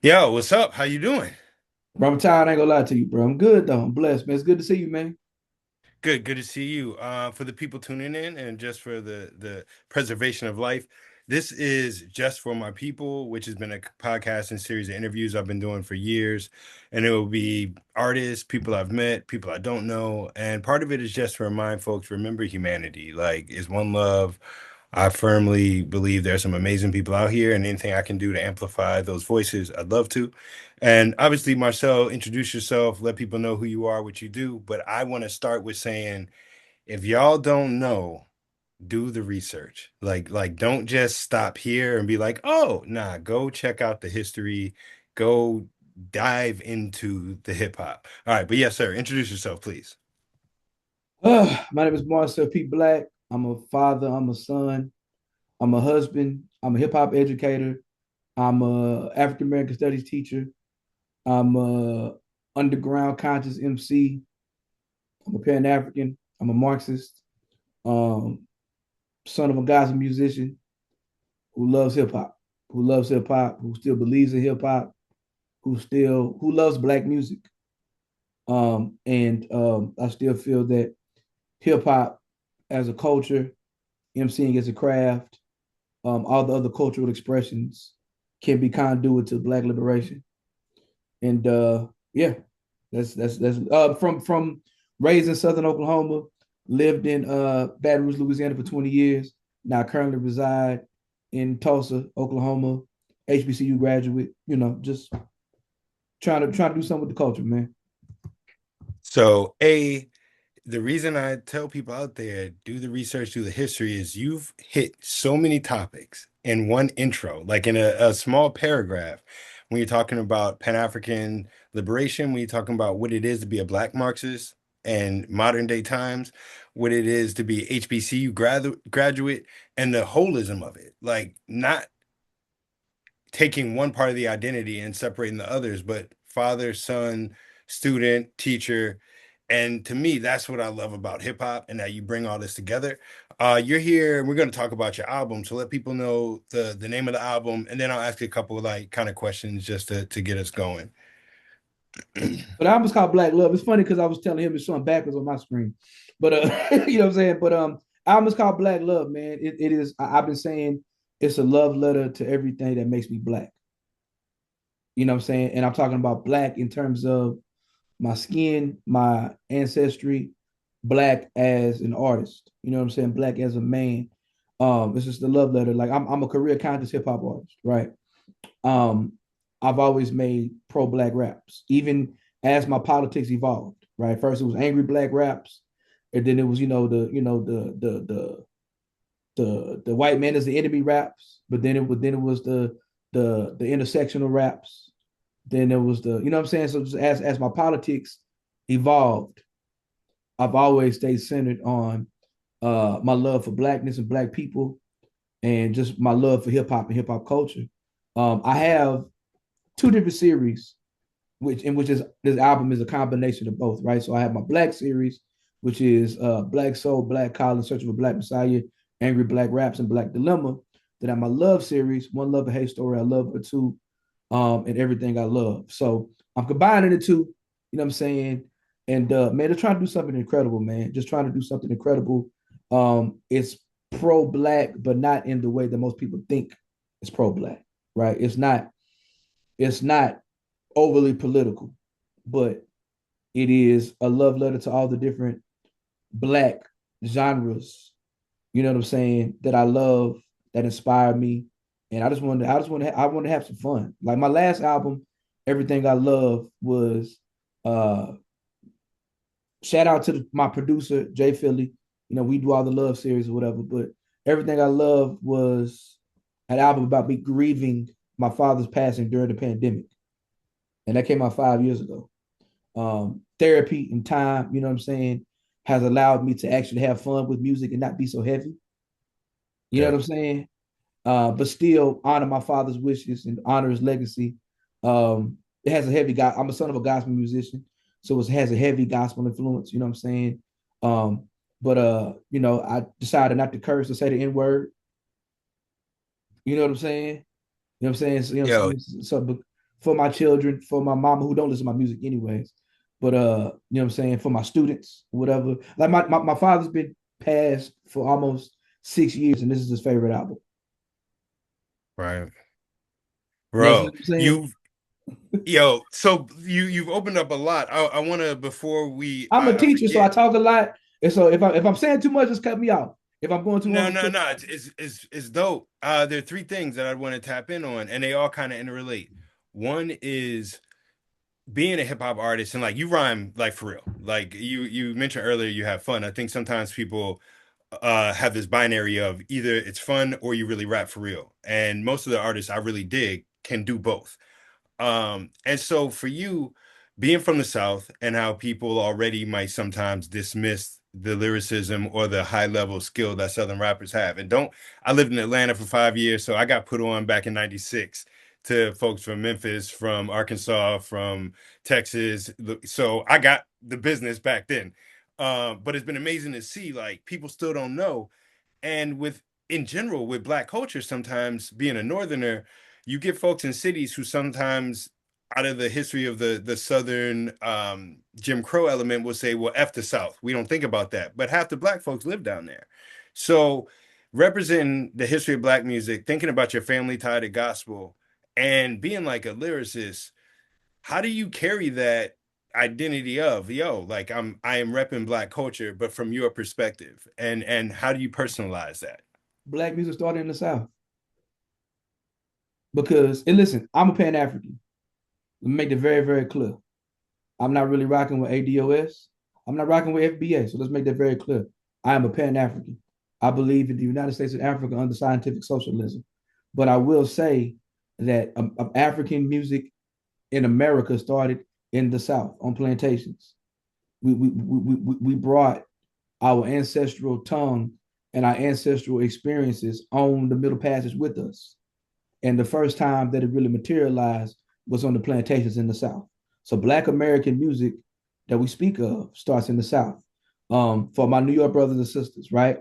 Yo, what's up? How you doing? Bro, I'm tired. I ain't gonna lie to you, bro. I'm good though. I'm blessed, man. It's good to see you, man. Good to see you. For the people tuning in and just for the preservation of life, this is Just for My People, which has been a podcast and series of interviews I've been doing for years. And it will be artists, people I've met, people I don't know. And part of it is just to remind folks, remember humanity, like is one love. I firmly believe there's some amazing people out here, and anything I can do to amplify those voices, I'd love to. And obviously, Marcel, introduce yourself, let people know who you are, what you do. But I want to start with saying, if y'all don't know, do the research. Like, don't just stop here and be like, oh, nah, go check out the history, go dive into the hip hop. All right, but yes, sir, introduce yourself, please. My name is Marcel P. Black. I'm a father. I'm a son. I'm a husband. I'm a hip hop educator. I'm a African American studies teacher. I'm a underground conscious MC. I'm a Pan African. I'm a Marxist. Um, Son of a gospel musician who loves hip hop, who still believes in hip hop, who loves black music. And I still feel that hip hop as a culture, MCing as a craft, all the other cultural expressions can be conduit to Black liberation. And yeah, that's from raised in Southern Oklahoma, lived in Baton Rouge, Louisiana for 20 years. Now currently reside in Tulsa, Oklahoma. HBCU graduate. Just trying to do something with the culture, man. So, the reason I tell people out there, do the research, do the history, is you've hit so many topics in one intro, like in a small paragraph. When you're talking about Pan-African liberation, when you're talking about what it is to be a Black Marxist and modern day times, what it is to be HBCU graduate, and the holism of it, like not taking one part of the identity and separating the others, but father, son, student, teacher. And to me, that's what I love about hip hop and that you bring all this together. You're here and we're going to talk about your album. So let people know the name of the album. And then I'll ask you a couple of like kind of questions just to get us going. But I almost called Black Love. It's funny because I was telling him it's showing backwards on my screen. But you know what I'm saying? But I almost called Black Love, man. It is I've been saying it's a love letter to everything that makes me black. You know what I'm saying? And I'm talking about black in terms of my skin, my ancestry, black as an artist. You know what I'm saying? Black as a man. It's just the love letter. Like I'm a career conscious hip hop artist, right? Um, I've always made pro black raps, even as my politics evolved. Right, first it was angry black raps, and then it was the white man is the enemy raps, but then it was the intersectional raps. Then there was the what I'm saying. So just as my politics evolved, I've always stayed centered on my love for blackness and black people, and just my love for hip hop and hip hop culture. I have two different series, which is this album is a combination of both, right? So I have my Black series, which is Black Soul, Black Collar, Search for Black Messiah, Angry Black Raps, and Black Dilemma. Then I have my Love series, One Love, a Hate Story, I Love Her Too, and Everything I Love. So I'm combining the two, you know what I'm saying? And man, they're trying to do something incredible, man. Just trying to do something incredible. It's pro-black, but not in the way that most people think it's pro-black, right? It's not overly political, but it is a love letter to all the different black genres, you know what I'm saying, that I love, that inspire me. And I want to have some fun. Like my last album, Everything I Love, was uh shout out to my producer, Jay Philly. We do all the love series or whatever, but Everything I Love was an album about me grieving my father's passing during the pandemic. And that came out 5 years ago. Therapy and time, you know what I'm saying, has allowed me to actually have fun with music and not be so heavy. You know what Okay. I'm saying? But still honor my father's wishes and honor his legacy. It has a heavy God. I'm a son of a gospel musician, so it has a heavy gospel influence. You know what I'm saying? But I decided not to curse or say the N word. You know what I'm saying? You know what I'm saying? So, Yo, so for my children, for my mama who don't listen to my music anyways. But you know what I'm saying, for my students, whatever. Like my father's been passed for almost 6 years, and this is his favorite album. Right. You know what Bro, I'm saying? you so you've opened up a lot. I wanna before we I'm a I teacher, so I forget. talk a lot. And so if I'm saying too much, just cut me off. If I'm going too long, No, just no, cut me no. off. It's dope. There are three things that I want to tap in on, and they all kind of interrelate. One is being a hip hop artist, and like you rhyme like for real. Like you mentioned earlier, you have fun. I think sometimes people have this binary of either it's fun or you really rap for real. And most of the artists I really dig can do both. And so for you, being from the South and how people already might sometimes dismiss the lyricism or the high level skill that Southern rappers have. And don't, I lived in Atlanta for 5 years, so I got put on back in 96 to folks from Memphis, from Arkansas, from Texas. So I got the business back then. But it's been amazing to see like people still don't know. And with in general, with black culture, sometimes being a northerner, you get folks in cities who sometimes out of the history of the southern Jim Crow element will say, well, F the South. We don't think about that. But half the black folks live down there. So representing the history of black music, thinking about your family tie to gospel, and being like a lyricist, how do you carry that identity of like I am repping black culture, but from your perspective, and how do you personalize that? Black music started in the South because, and listen, I'm a Pan African. Let me make it very, very clear. I'm not really rocking with ADOS. I'm not rocking with FBA. So let's make that very clear. I am a Pan African. I believe in the United States of Africa under scientific socialism. But I will say that African music in America started in the South on plantations. We brought our ancestral tongue and our ancestral experiences on the Middle Passage with us. And the first time that it really materialized was on the plantations in the South. So Black American music that we speak of starts in the South. For my New York brothers and sisters, right?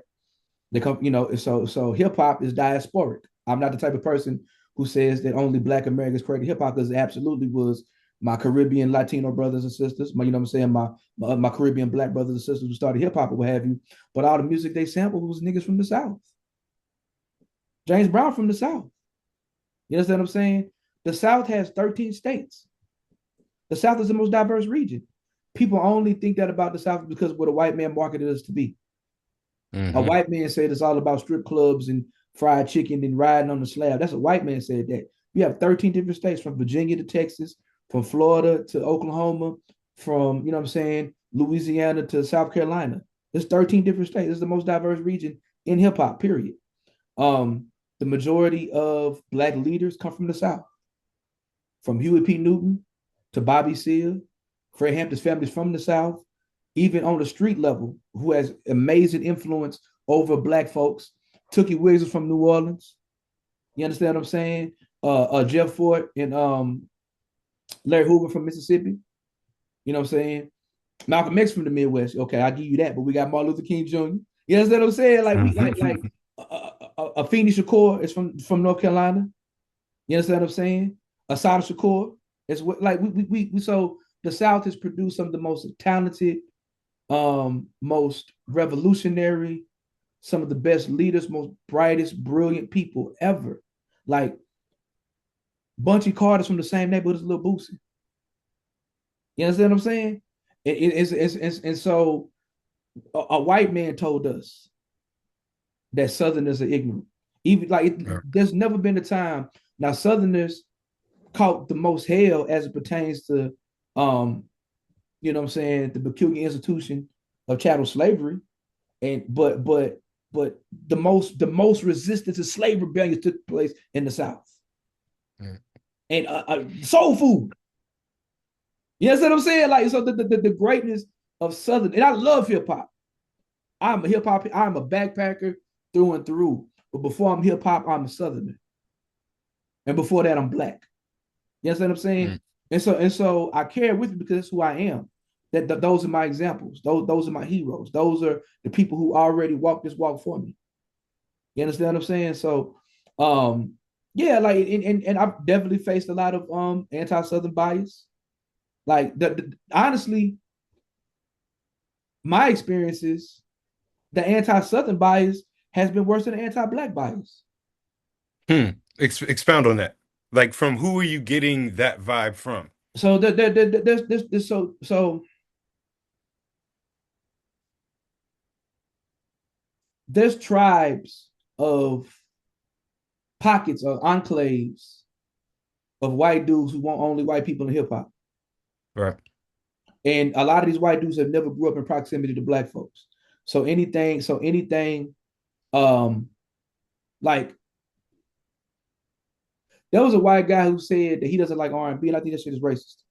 They come, so hip hop is diasporic. I'm not the type of person who says that only Black Americans created hip hop, because it absolutely was my Caribbean Latino brothers and sisters, my, you know what I'm saying, my Caribbean Black brothers and sisters who started hip hop or what have you. But all the music they sampled was niggas from the South. James Brown from the South. You understand what I'm saying? The South has 13 states. The South is the most diverse region. People only think that about the South because of what a white man marketed us to be. A Mm-hmm. white man said it's all about strip clubs and fried chicken and riding on the slab. That's a white man said that. You have 13 different states, from Virginia to Texas, from Florida to Oklahoma, from, you know what I'm saying, Louisiana to South Carolina. There's 13 different states. This is the most diverse region in hip hop, period. The majority of Black leaders come from the South, from Huey P. Newton to Bobby Seale. Fred Hampton's family is from the South. Even on the street level, who has amazing influence over Black folks. Tookie Williams is from New Orleans. You understand what I'm saying? Jeff Fort and Larry Hoover from Mississippi. You know what I'm saying? Malcolm X from the Midwest. Okay, I'll give you that. But we got Martin Luther King Jr. You understand what I'm saying? Like we like Afeni Shakur is from North Carolina. You understand what I'm saying? Asada Shakur is what, like we so the South has produced some of the most talented, most revolutionary, some of the best leaders, most brightest, brilliant people ever. Like Bunchy Carter's from the same neighborhood as Lil Boosie. You understand what I'm saying? And so a white man told us that Southerners are ignorant. Even like there's never been a time. Now Southerners caught the most hell as it pertains to, you know what I'm saying, the peculiar institution of chattel slavery, and but the most resistance to slave rebellion took place in the South. Mm. And soul food. You know what I'm saying? Like, so the greatness of Southern, and I love hip hop. I'm a hip hop. I'm a backpacker through and through. But before I'm hip hop, I'm a Southerner, and before that, I'm Black. You know what I'm saying? Mm. And so I carry it with me because that's who I am. That those are my examples. Those are my heroes. Those are the people who already walked this walk for me. You understand what I'm saying? So, Yeah, like and I've definitely faced a lot of anti-Southern bias. Like honestly, my experiences, the anti-Southern bias has been worse than the anti-black bias. Hmm. Expound on that. Like, from who are you getting that vibe from? So there's so there's tribes of pockets or enclaves of white dudes who want only white people in hip hop. Right. And a lot of these white dudes have never grew up in proximity to black folks. So anything, um, like there was a white guy who said that he doesn't like R&B, and I think that shit is racist.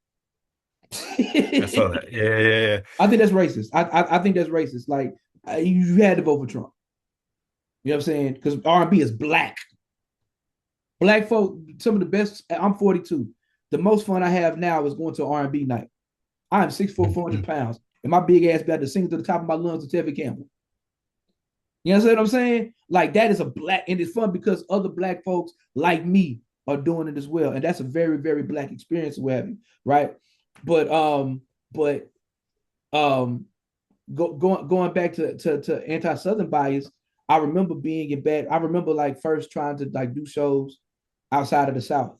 I saw that. Yeah, yeah, I think that's racist. I think that's racist. Like you had to vote for Trump. You know what I'm saying? Because R&B is black. Black folk, some of the best. I'm 42. The most fun I have now is going to R&B night. I am 6'4", yeah. 400 pounds, and my big ass better to sing to the top of my lungs to Tevin Campbell. You know what I'm saying? Like that is a black, and it's fun because other black folks like me are doing it as well, and that's a very, very black experience we're having, right? But but going back to anti-Southern bias, I remember being in bed. I remember like first trying to like do shows outside of the South.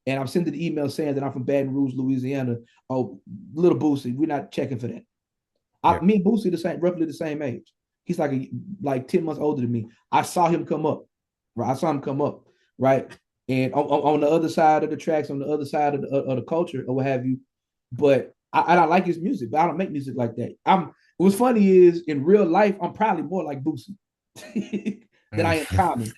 And I'm sending the email saying that I'm from Baton Rouge, Louisiana. Oh, little Boosie, we're not checking for that. Yeah. Me and Boosie roughly the same age. He's like 10 months older than me. I saw him come up, right? I saw him come up, right? And on the other side of the tracks, on the other side of the culture or what have you. But I like his music, but I don't make music like that. What's funny is in real life, I'm probably more like Boosie than I am Common.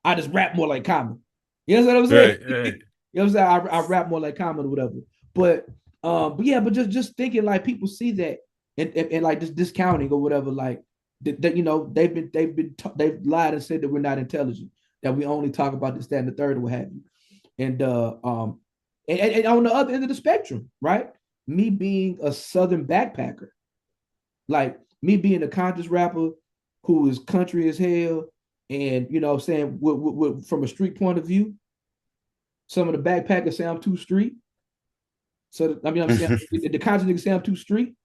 I just rap more like Common. You know what I'm saying? Right, right. You know what I'm saying? I rap more like Common or whatever. But but yeah, but just thinking like people see that and like just discounting or whatever, like that you know they've lied and said that we're not intelligent, that we only talk about this, that, and the third, or what have you. And and on the other end of the spectrum, right? Me being a Southern backpacker, like me being a conscious rapper who is country as hell, and you know, saying from a street point of view, some of the backpackers say I'm too street. So I mean, I'm saying the conscious niggas say I'm too street,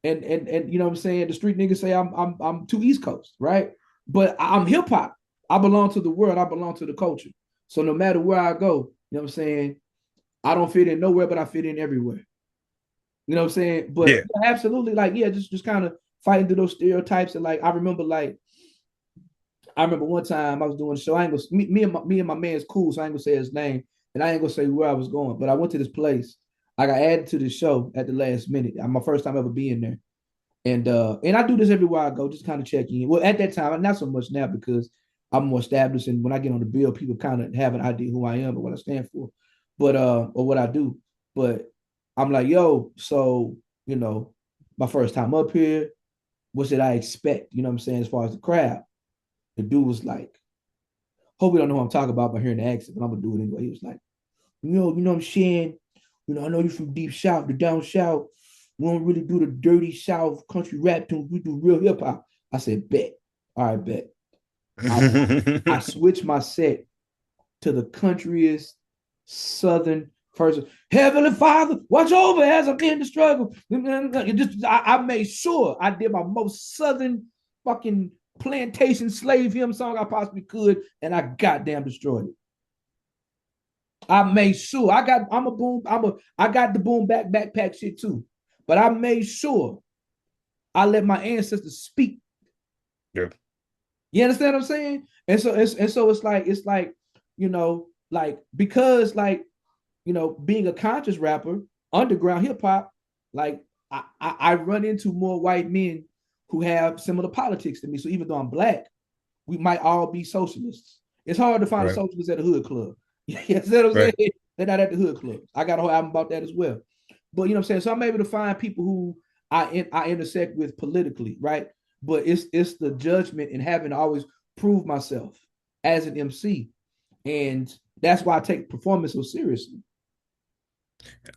and you know what I'm saying. The street niggas say I'm too East Coast, right? But I'm hip hop. I belong to the world. I belong to the culture. So no matter where I go, you know what I'm saying. I don't fit in nowhere, but I fit in everywhere. You know what I'm saying? But Yeah. yeah, absolutely, like yeah, just kind of fighting through those stereotypes. And I remember one time I was doing a show. I ain't gonna me and my man's cool, so I ain't gonna say his name, and I ain't gonna say where I was going. But I went to this place. I got added to the show at the last minute. My first time ever being there. And I do this everywhere I go, just kind of checking in. Well, at that time, not so much now because I'm more established, and when I get on the bill, people kind of have an idea who I am and what I stand for, but or what I do. But I'm like, yo, so you know, my first time up here, what should I expect? You know what I'm saying, as far as the crowd. The dude was like, hope we don't know who I'm talking about by hearing the accent, but I'm gonna do it anyway. He was like, you know what I'm saying? You know, I know you're from deep south, the down south. We don't really do the dirty south country rap tunes. We do real hip hop. I said, bet. All right, bet. I I switched my set to the countryest southern person. Heavenly Father, watch over as I'm in the struggle. I made sure I did my most southern fucking plantation slave hymn song I possibly could, and I goddamn destroyed it. I made sure I got the boom backpack shit too. But I made sure I let my ancestors speak. Yeah. You understand what I'm saying? And so it's like, you know, like because like, you know, being a conscious rapper, underground hip hop, like I run into more white men who have similar politics to me. So even though I'm black, we might all be socialists. It's hard to find a Right, socialist at a hood club. You know what I'm right. saying? They're not at the hood club. I got a whole album about that as well. But you know what I'm saying? So I'm able to find people who I intersect with politically, right? But it's the judgment and having to always prove myself as an MC. And that's why I take performance so seriously.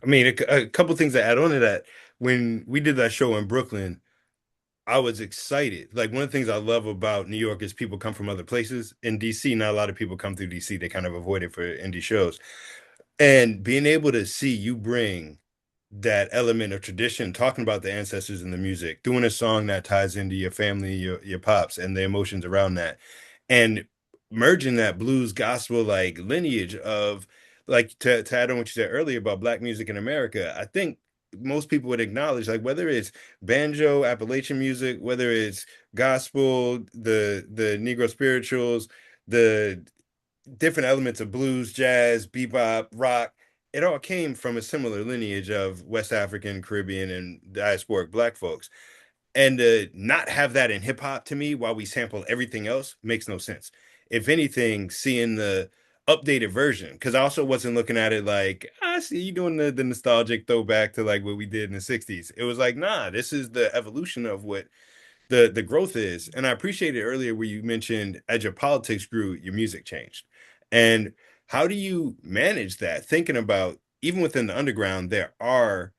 I mean, a couple things to add on to that. When we did that show in Brooklyn, I was excited. Like one of the things I love about New York is people come from other places. In DC, not a lot of people come through DC. They kind of avoid it for indie shows. And being able to see you bring that element of tradition, talking about the ancestors and the music, doing a song that ties into your family, your pops, and the emotions around that, and merging that blues gospel like lineage of like to add on what you said earlier about Black music in America. I think most people would acknowledge like whether it's banjo, Appalachian music, whether it's gospel, the Negro spirituals, the different elements of blues, jazz, bebop, rock, it all came from a similar lineage of West African, Caribbean, and diasporic Black folks. And to not have that in hip hop to me while we sample everything else makes no sense. If anything, seeing the updated version, because I also wasn't looking at it like, I see you doing the nostalgic throwback to like what we did in the 60s. It was like, nah, this is the evolution of what the growth is. And I appreciated earlier where you mentioned as your politics grew, your music changed. And how do you manage that? Thinking about even within the underground, there are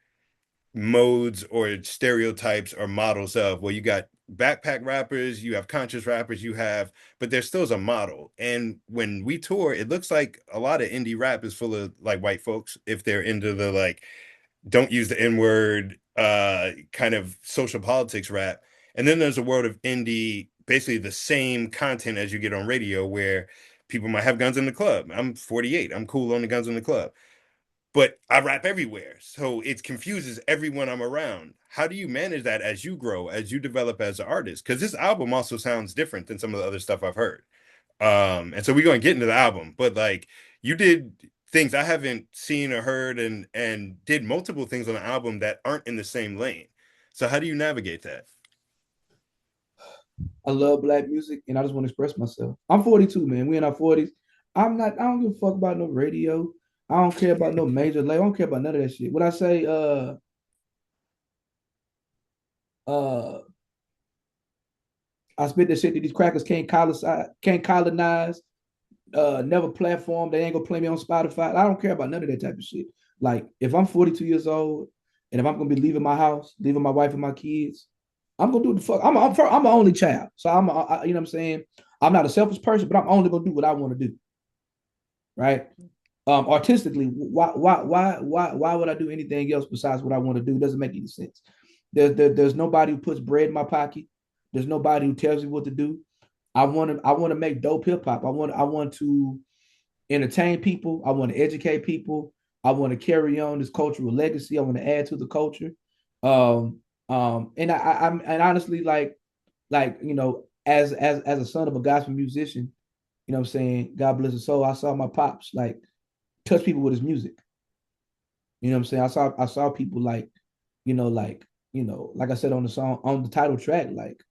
modes or stereotypes or models of well, you got backpack rappers, you have conscious rappers, you have, but there still is a model. And when we tour, it looks like a lot of indie rap is full of like white folks if they're into the like don't use the N word, kind of social politics rap. And then there's a world of indie, basically the same content as you get on radio, where people might have guns in the club. I'm 48. I'm cool on the guns in the club, but I rap everywhere. So it confuses everyone I'm around. How do you manage that as you grow, as you develop as an artist? Because this album also sounds different than some of the other stuff I've heard. And so we're going to get into the album, but like you did things I haven't seen or heard and did multiple things on the album that aren't in the same lane. So how do you navigate that? I love Black music and I just want to express myself. I'm 42, man. We in our 40s. I don't give a fuck about no radio. I don't care about no major label. I don't care about none of that shit. When I say uh I spit that shit that these crackers can't colonize, never platform, they ain't gonna play me on Spotify. I don't care about none of that type of shit. Like if I'm 42 years old and if I'm gonna be leaving my house, leaving my wife and my kids, I'm gonna do the fuck. I'm an only child, so you know what I'm saying. I'm not a selfish person, but I'm only gonna do what I want to do, right? Artistically, why would I do anything else besides what I want to do? It doesn't make any sense. There's nobody who puts bread in my pocket. There's nobody who tells me what to do. I want to make dope hip hop. I want to entertain people. I want to educate people. I want to carry on this cultural legacy. I want to add to the culture. And honestly, like as a son of a gospel musician, you know what I'm saying. God bless his soul. I saw my pops like touch people with his music. You know what I'm saying. I saw people like I said on the song on the title track, like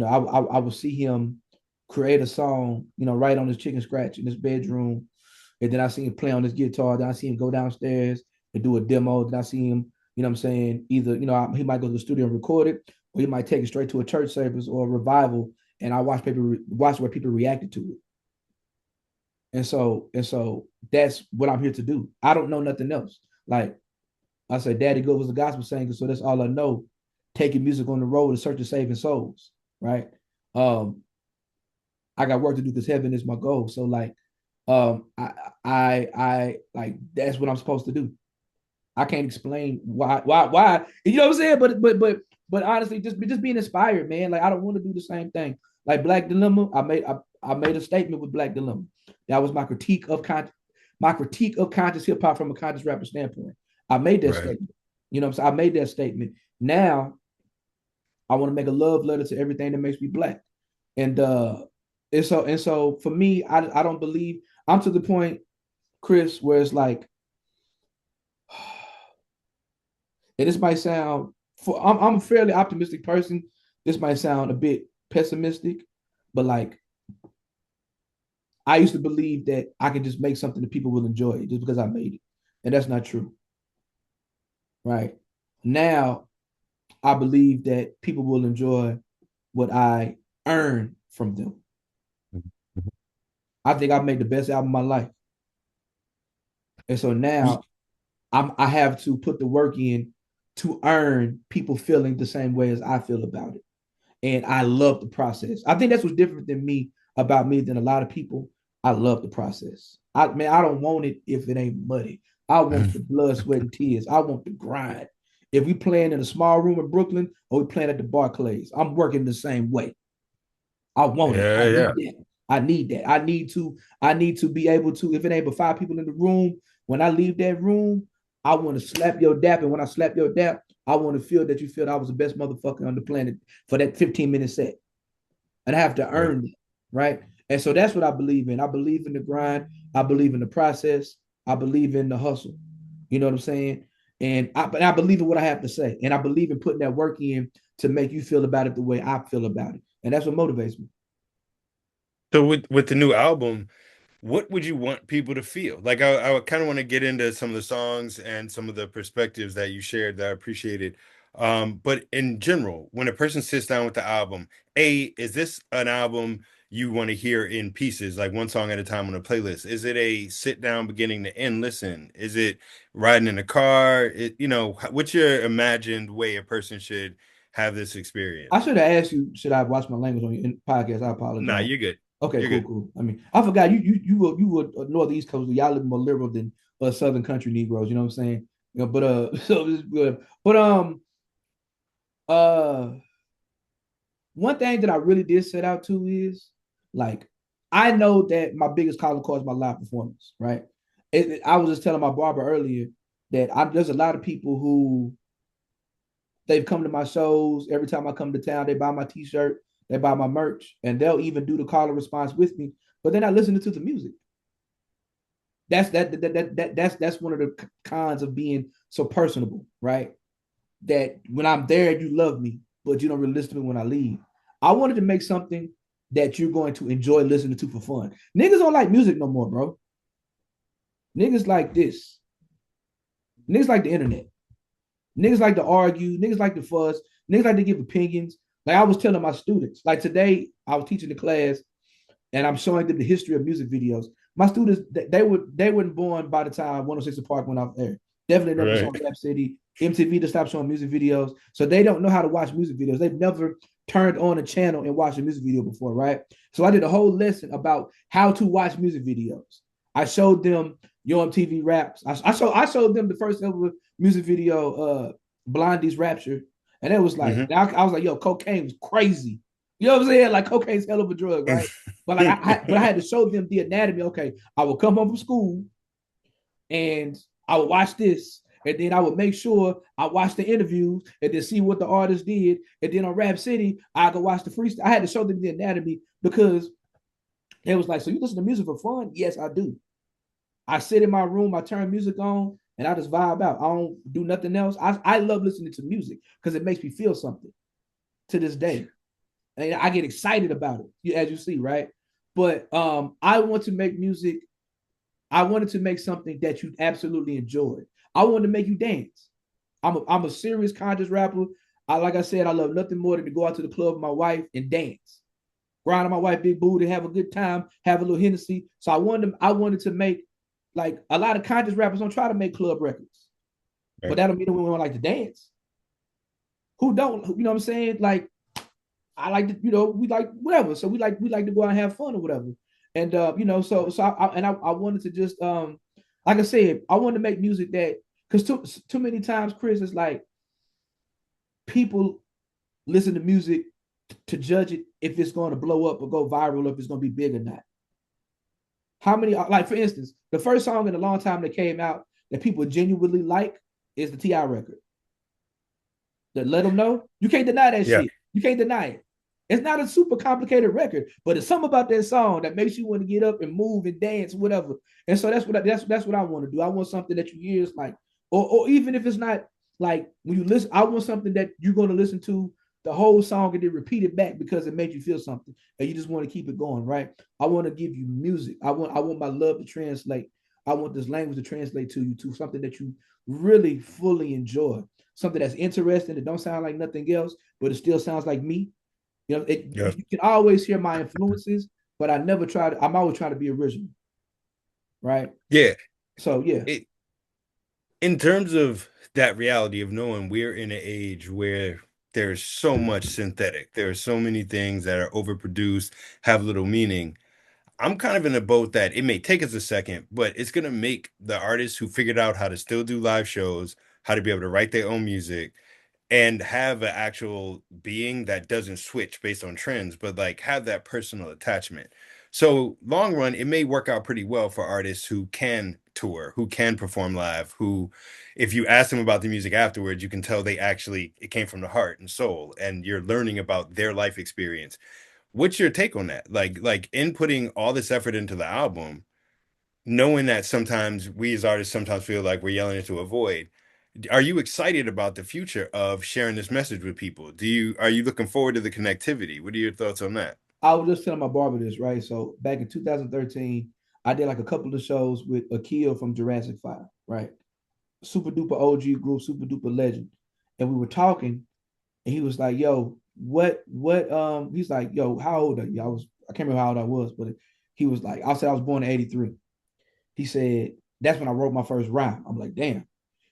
I would see him create a song, right on his chicken scratch in his bedroom. And then I see him play on his guitar. Then I see him go downstairs and do a demo. Then I see him, what I'm saying, either, he might go to the studio and record it, or he might take it straight to a church service or a revival. And I watch where people reacted to it. And so that's what I'm here to do. I don't know nothing else. Like I said, Daddy Good was a gospel singer, so that's all I know. Taking music on the road in search of saving souls, right? Um, I got work to do because heaven is my goal. So like, I like that's what I'm supposed to do. I can't explain why. You know what I'm saying? But honestly, just being inspired, man. Like I don't want to do the same thing. Like Black Dilemma, I made a statement with Black Dilemma. That was my critique of conscious hip hop from a conscious rapper standpoint. I made that Right. statement. You know what I'm saying? I made that statement. Now I want to make a love letter to everything that makes me black. And so for me, I don't believe I'm to the point, Chris, where it's like, and this might sound I'm a fairly optimistic person. This might sound a bit pessimistic, but like I used to believe that I could just make something that people will enjoy just because I made it. And that's not true. Right. Now I believe that people will enjoy what I earn from them. I think I've made the best album of my life. And so now I have to put the work in to earn people feeling the same way as I feel about it. and I love the process. I think that's what's different than me about me than a lot of people. I love the process. I don't want it if it ain't muddy. I want the blood, sweat, and tears. I want the grind. If we playing in a small room in Brooklyn or we playing at the Barclays, I'm working the same way. I want it. I Yeah, need yeah. that. I need that. I need to be able to, if it ain't but 5 people in the room, when I leave that room, I want to slap your dap. And when I slap your dap, I want to feel that you feel that I was the best motherfucker on the planet for that 15-minute set. And I have to Right. earn it. Right. And so that's what I believe in. I believe in the grind. I believe in the process. I believe in the hustle. You know what I'm saying? But I believe in what I have to say. And I believe in putting that work in to make you feel about it the way I feel about it. And that's what motivates me. So with the new album, what would you want people to feel? Like I kind of want to get into some of the songs and some of the perspectives that you shared that I appreciated. But in general, when a person sits down with the album, is this an album you want to hear in pieces, like one song at a time on a playlist? Is it a sit down beginning to end listen? Is it riding in a car? What's your imagined way a person should have this I experience? should have asked you, should I watch my language on your podcast? I Nah, apologize. you're good. Okay, You're cool, good. cool. I mean, I forgot you were northeast coast. Y'all live more liberal than southern country Negroes. You know what I'm saying? You know, but so it's good. But uh, one thing that I really did set out to is like I know that my biggest calling card is my live performance. Right? I was just telling my barber earlier that there's a lot of people who they've come to my shows. Every time I come to town, they buy my T-shirt, they buy my merch, and they'll even do the call and response with me. But they're not listening to the music. That's one of the cons of being so personable, right? That when I'm there, you love me, but you don't really listen to me when I leave. I wanted to make something that you're going to enjoy listening to for fun. Niggas don't like music no more, bro. Niggas like this. Niggas like the internet. Niggas like to argue. Niggas like to fuss. Niggas like to give opinions. Like I was telling my students, like today, I was teaching the class and I'm showing them the history of music videos. My students, they weren't born by the time 106 Park went off there. Definitely never saw Right. Rap City. MTV to stop showing music videos. So they don't know how to watch music videos. They've never turned on a channel and watched a music video before, right? So I did a whole lesson about how to watch music videos. I showed them Yo MTV Raps. I showed them the first ever music video, Blondie's Rapture. And it was like, I was like, yo, cocaine was crazy. You know what I'm saying? Like cocaine's hell of a drug, right? But like but I had to show them the anatomy. Okay, I would come home from school and I would watch this, and then I would make sure I watch the interviews and then see what the artist did, and then on Rap City I could watch the freestyle. I had to show them the anatomy because it was like, so you listen to music for fun? Yes, I do. I sit in my room, I turn music on, and I just vibe out. I don't do nothing else. I love listening to music because it makes me feel something to this day. And I get excited about it, as you see, right? But I want to make music. I wanted to make something that you absolutely enjoy. I wanted to make you dance. I'm a serious conscious rapper. Like I said, I love nothing more than to go out to the club with my wife and dance, grind on my wife big booty, have a good time, have a little Hennessy. So I wanted to make like a lot of conscious rappers don't try to make club records, but Right. that don't mean we don't like to dance. Who don't? You know what I'm saying? Like I like to, we like whatever. So we like to go out and have fun or whatever. And I wanted to just like I said, I wanted to make music that because too many times, Chris, it's like people listen to music to judge it if it's going to blow up or go viral, or if it's going to be big or not. How many like for instance, the first song in a long time that came out that people genuinely like is the Ti record. That let them know you can't deny that Yeah. shit. You can't deny it. It's not a super complicated record, but it's something about that song that makes you want to get up and move and dance, whatever. And so that's what I want to do. I want something that you hear is like, or even if it's not like when you listen, I want something that you're going to listen to the whole song and then repeat it back because it made you feel something, and you just want to keep it going, right? I want to give you music. I want my love to translate. I want this language to translate to you to something that you really fully enjoy, something that's interesting that don't sound like nothing else, but it still sounds like me. Yeah. You can always hear my influences, but I never try to. I'm always trying to be original, right? Yeah. So yeah, It in terms of that reality of knowing we're in an age where there's so much synthetic. There are so many things that are overproduced, have little meaning. I'm kind of in a boat that it may take us a second, but it's gonna make the artists who figured out how to still do live shows, how to be able to write their own music, and have an actual being that doesn't switch based on trends, but like have that personal attachment. So long run, it may work out pretty well for artists who can tour, who can perform live, who, if you ask them about the music afterwards, you can tell they actually it came from the heart and soul, and you're learning about their life experience. What's your take on that? Like inputting all this effort into the album, knowing that sometimes we as artists sometimes feel like we're yelling into a void. Are you excited about the future of sharing this message with people? Are you looking forward to the connectivity? What are your thoughts on that? I was just telling my barber this, right? So back in 2013, I did like a couple of shows with Akil from Jurassic 5, right? Super duper OG group, super duper legend. And we were talking, and he was like, yo, he's like, yo, how old are you? I can't remember how old I was, but he was like, I said I was born in 83. He said, that's when I wrote my first rhyme. I'm like, damn.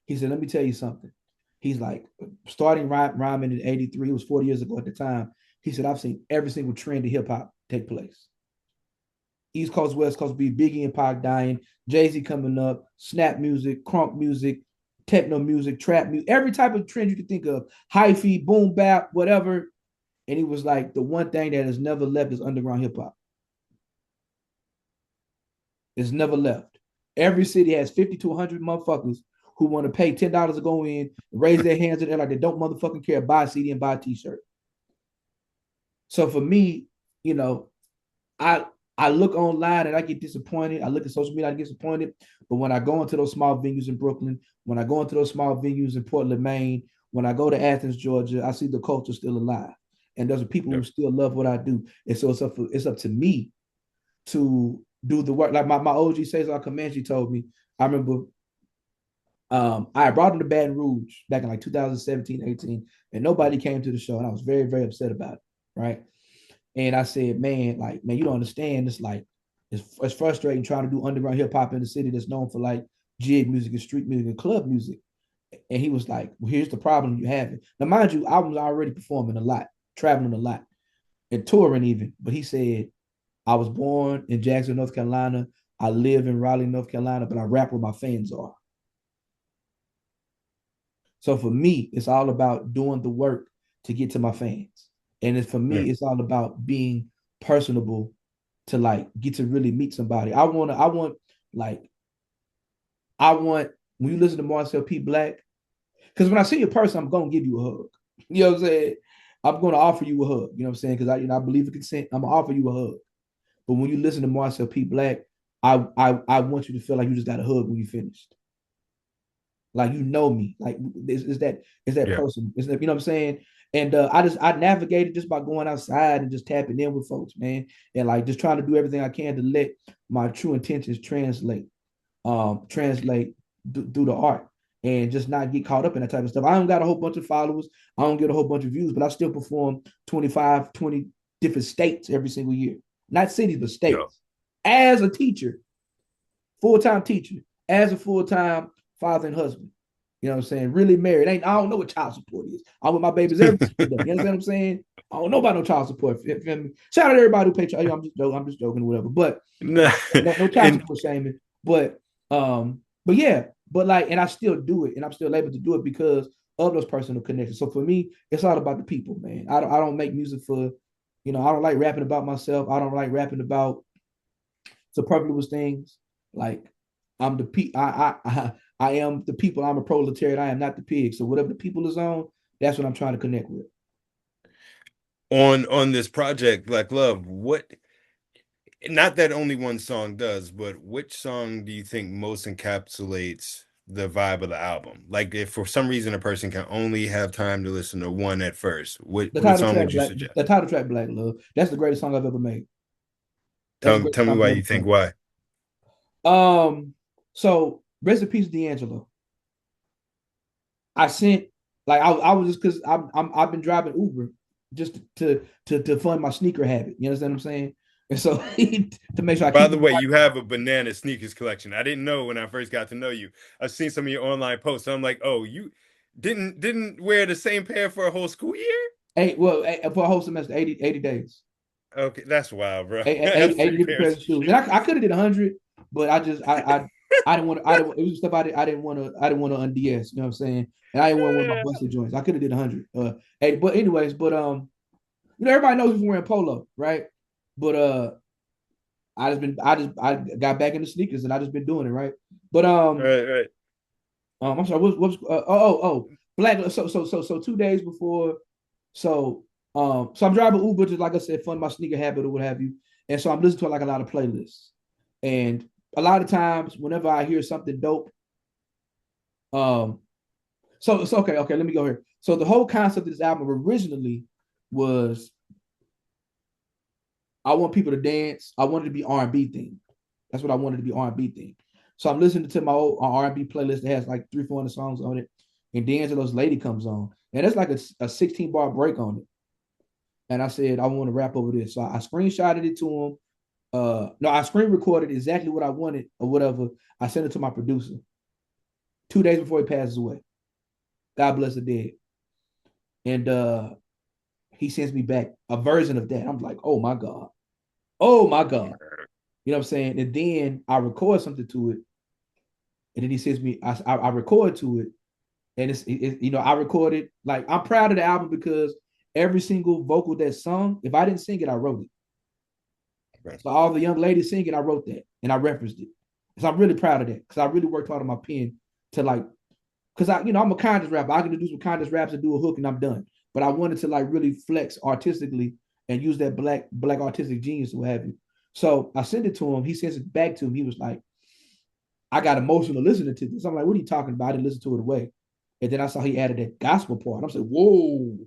He said, let me tell you something. He's like, starting rhyming in 83, it was 40 years ago at the time. He said, I've seen every single trend of hip hop take place. East Coast, West Coast, be Biggie and Pac dying, Jay-Z coming up, snap music, crunk music, techno music, trap music, every type of trend you could think of, hi-fi, boom bap, whatever. And he was like, the one thing that has never left is underground hip hop. It's never left. Every city has 50 to 100 motherfuckers who want to pay $10 to go in, raise their hands in there like they don't motherfucking care, buy a CD and buy a t-shirt. So for me, you know, I I look online and I get disappointed. I look at social media, I get disappointed. But when I go into those small venues in Brooklyn, when I go into those small venues in Portland, Maine, when I go to Athens, Georgia, I see the culture still alive. And there's people Yeah. who still love what I do. And so it's up to me to do the work. Like my OG Cesar Comanche told me, I remember I brought him to Baton Rouge back in like 2017, 18, and nobody came to the show. And I was very, very upset about it. Right. And I said, man, like, man, you don't understand. It's like, it's frustrating trying to do underground hip hop in the city that's known for like jig music and street music and club music. And he was like, well, here's the problem you have. Now, mind you, I was already performing a lot, traveling a lot, and touring even. But he said, I was born in Jackson, North Carolina. I live in Raleigh, North Carolina, but I rap where my fans are. So for me, it's all about doing the work to get to my fans. And for Yeah. me, it's all about being personable to like get to really meet somebody. Like, I want when you listen to Marcel P. Black, because when I see a person, I'm gonna give you a hug. You know what I'm saying? I'm gonna offer you a hug. You know what I'm saying? Because I believe in consent. I'm gonna offer you a hug. But when you listen to Marcel P. Black, I want you to feel like you just got a hug when you finished. Like you know me. Like is that Yeah. person. Is that, you know what I'm saying? And I navigated just by going outside and just tapping in with folks, man. And like just trying to do everything I can to let my true intentions translate through the art and just not get caught up in that type of stuff. I don't got a whole bunch of followers. I don't get a whole bunch of views, but I still perform 25, 20 different states every single year. Not cities, but Yeah. states. As a teacher, full-time teacher, as a full-time father and husband. You know what I'm saying? Really married. I don't know what child support is. I'm with my babies every single day. You understand what I'm saying? I don't know about no child support. Shout out to everybody who pay child. I'm just joking. I'm just joking, whatever. But Nah. no child And support shaming. But yeah, but like, and I still do it, and I'm still able to do it because of those personal connections. So for me, it's all about the people, man. I don't make music for, I don't like rapping about myself. I don't like rapping about superfluous things. Like I'm the I am the people. I'm a proletariat. I am not the pig. So whatever the people is on, that's what I'm trying to connect with. on this project, Black Love, what not that only one song does, but which song do you think most encapsulates the vibe of the album? Like if for some reason a person can only have time to listen to one at first, The what title song track, would you Black. suggest? The title track, Black Love. That's the greatest song I've ever made. That's the Tell greatest me song why I've you ever think done. why. So rest in peace, D'Angelo. I sent I was just because I've been driving Uber just to fund my sneaker habit. You understand what I'm saying? And so to make sure I By keep the it way, right. you have a banana sneakers collection. I didn't know when I first got to know you. I've seen some of your online posts. So I'm like, oh, Didn't wear the same pair for a whole school year? For a whole semester, 80 days. Okay, that's wild, bro. 80 Three different pairs pairs of of shoes. And I shoes. could have did 100, but I didn't want to, it was stuff I didn't want to, unds, you know what I'm saying? And I didn't want to wear my busted joints. I could have did 100. 80, but anyways, everybody knows who's wearing polo, right? But I got back into sneakers and I just been doing it, right? But Right, right. I'm sorry, what was black. So 2 days before, so so I'm driving Uber, just like I said, fund my sneaker habit or what have you, and so I'm listening to like a lot of playlists, and a lot of times whenever I hear something dope, um, so okay, let me go here. So the whole concept of this album originally was I want people to dance. I wanted to be R&B thing. That's what I wanted to be R&B thing. So I'm listening to my old R&B playlist that has like 300-400 songs on it, and D'Angelo's "Lady" comes on, and it's like a 16 bar break on it. And I said I want to rap over this, so I screenshotted it to him. No, I screen recorded exactly what I wanted or whatever. I sent it to my producer 2 days before he passes away. God bless the dead. And he sends me back a version of that. I'm like, oh my God. Oh my God. You know what I'm saying? And then I record something to it. And then he sends me, I record to it. And I recorded, like, I'm proud of the album because every single vocal that's sung, if I didn't sing it, I wrote it. Right. So all the young ladies singing, I wrote that and I referenced it. So I'm really proud of that because I really worked hard on my pen to like, because I'm a conscious rapper. I can do some conscious raps and do a hook and I'm done. But I wanted to like really flex artistically and use that black artistic genius or what have you. So I sent it to him. He sends it back to him. He was like, I got emotional listening to this. I'm like, what are you talking about? I didn't listen to it away. And then I saw he added that gospel part. I'm like, whoa.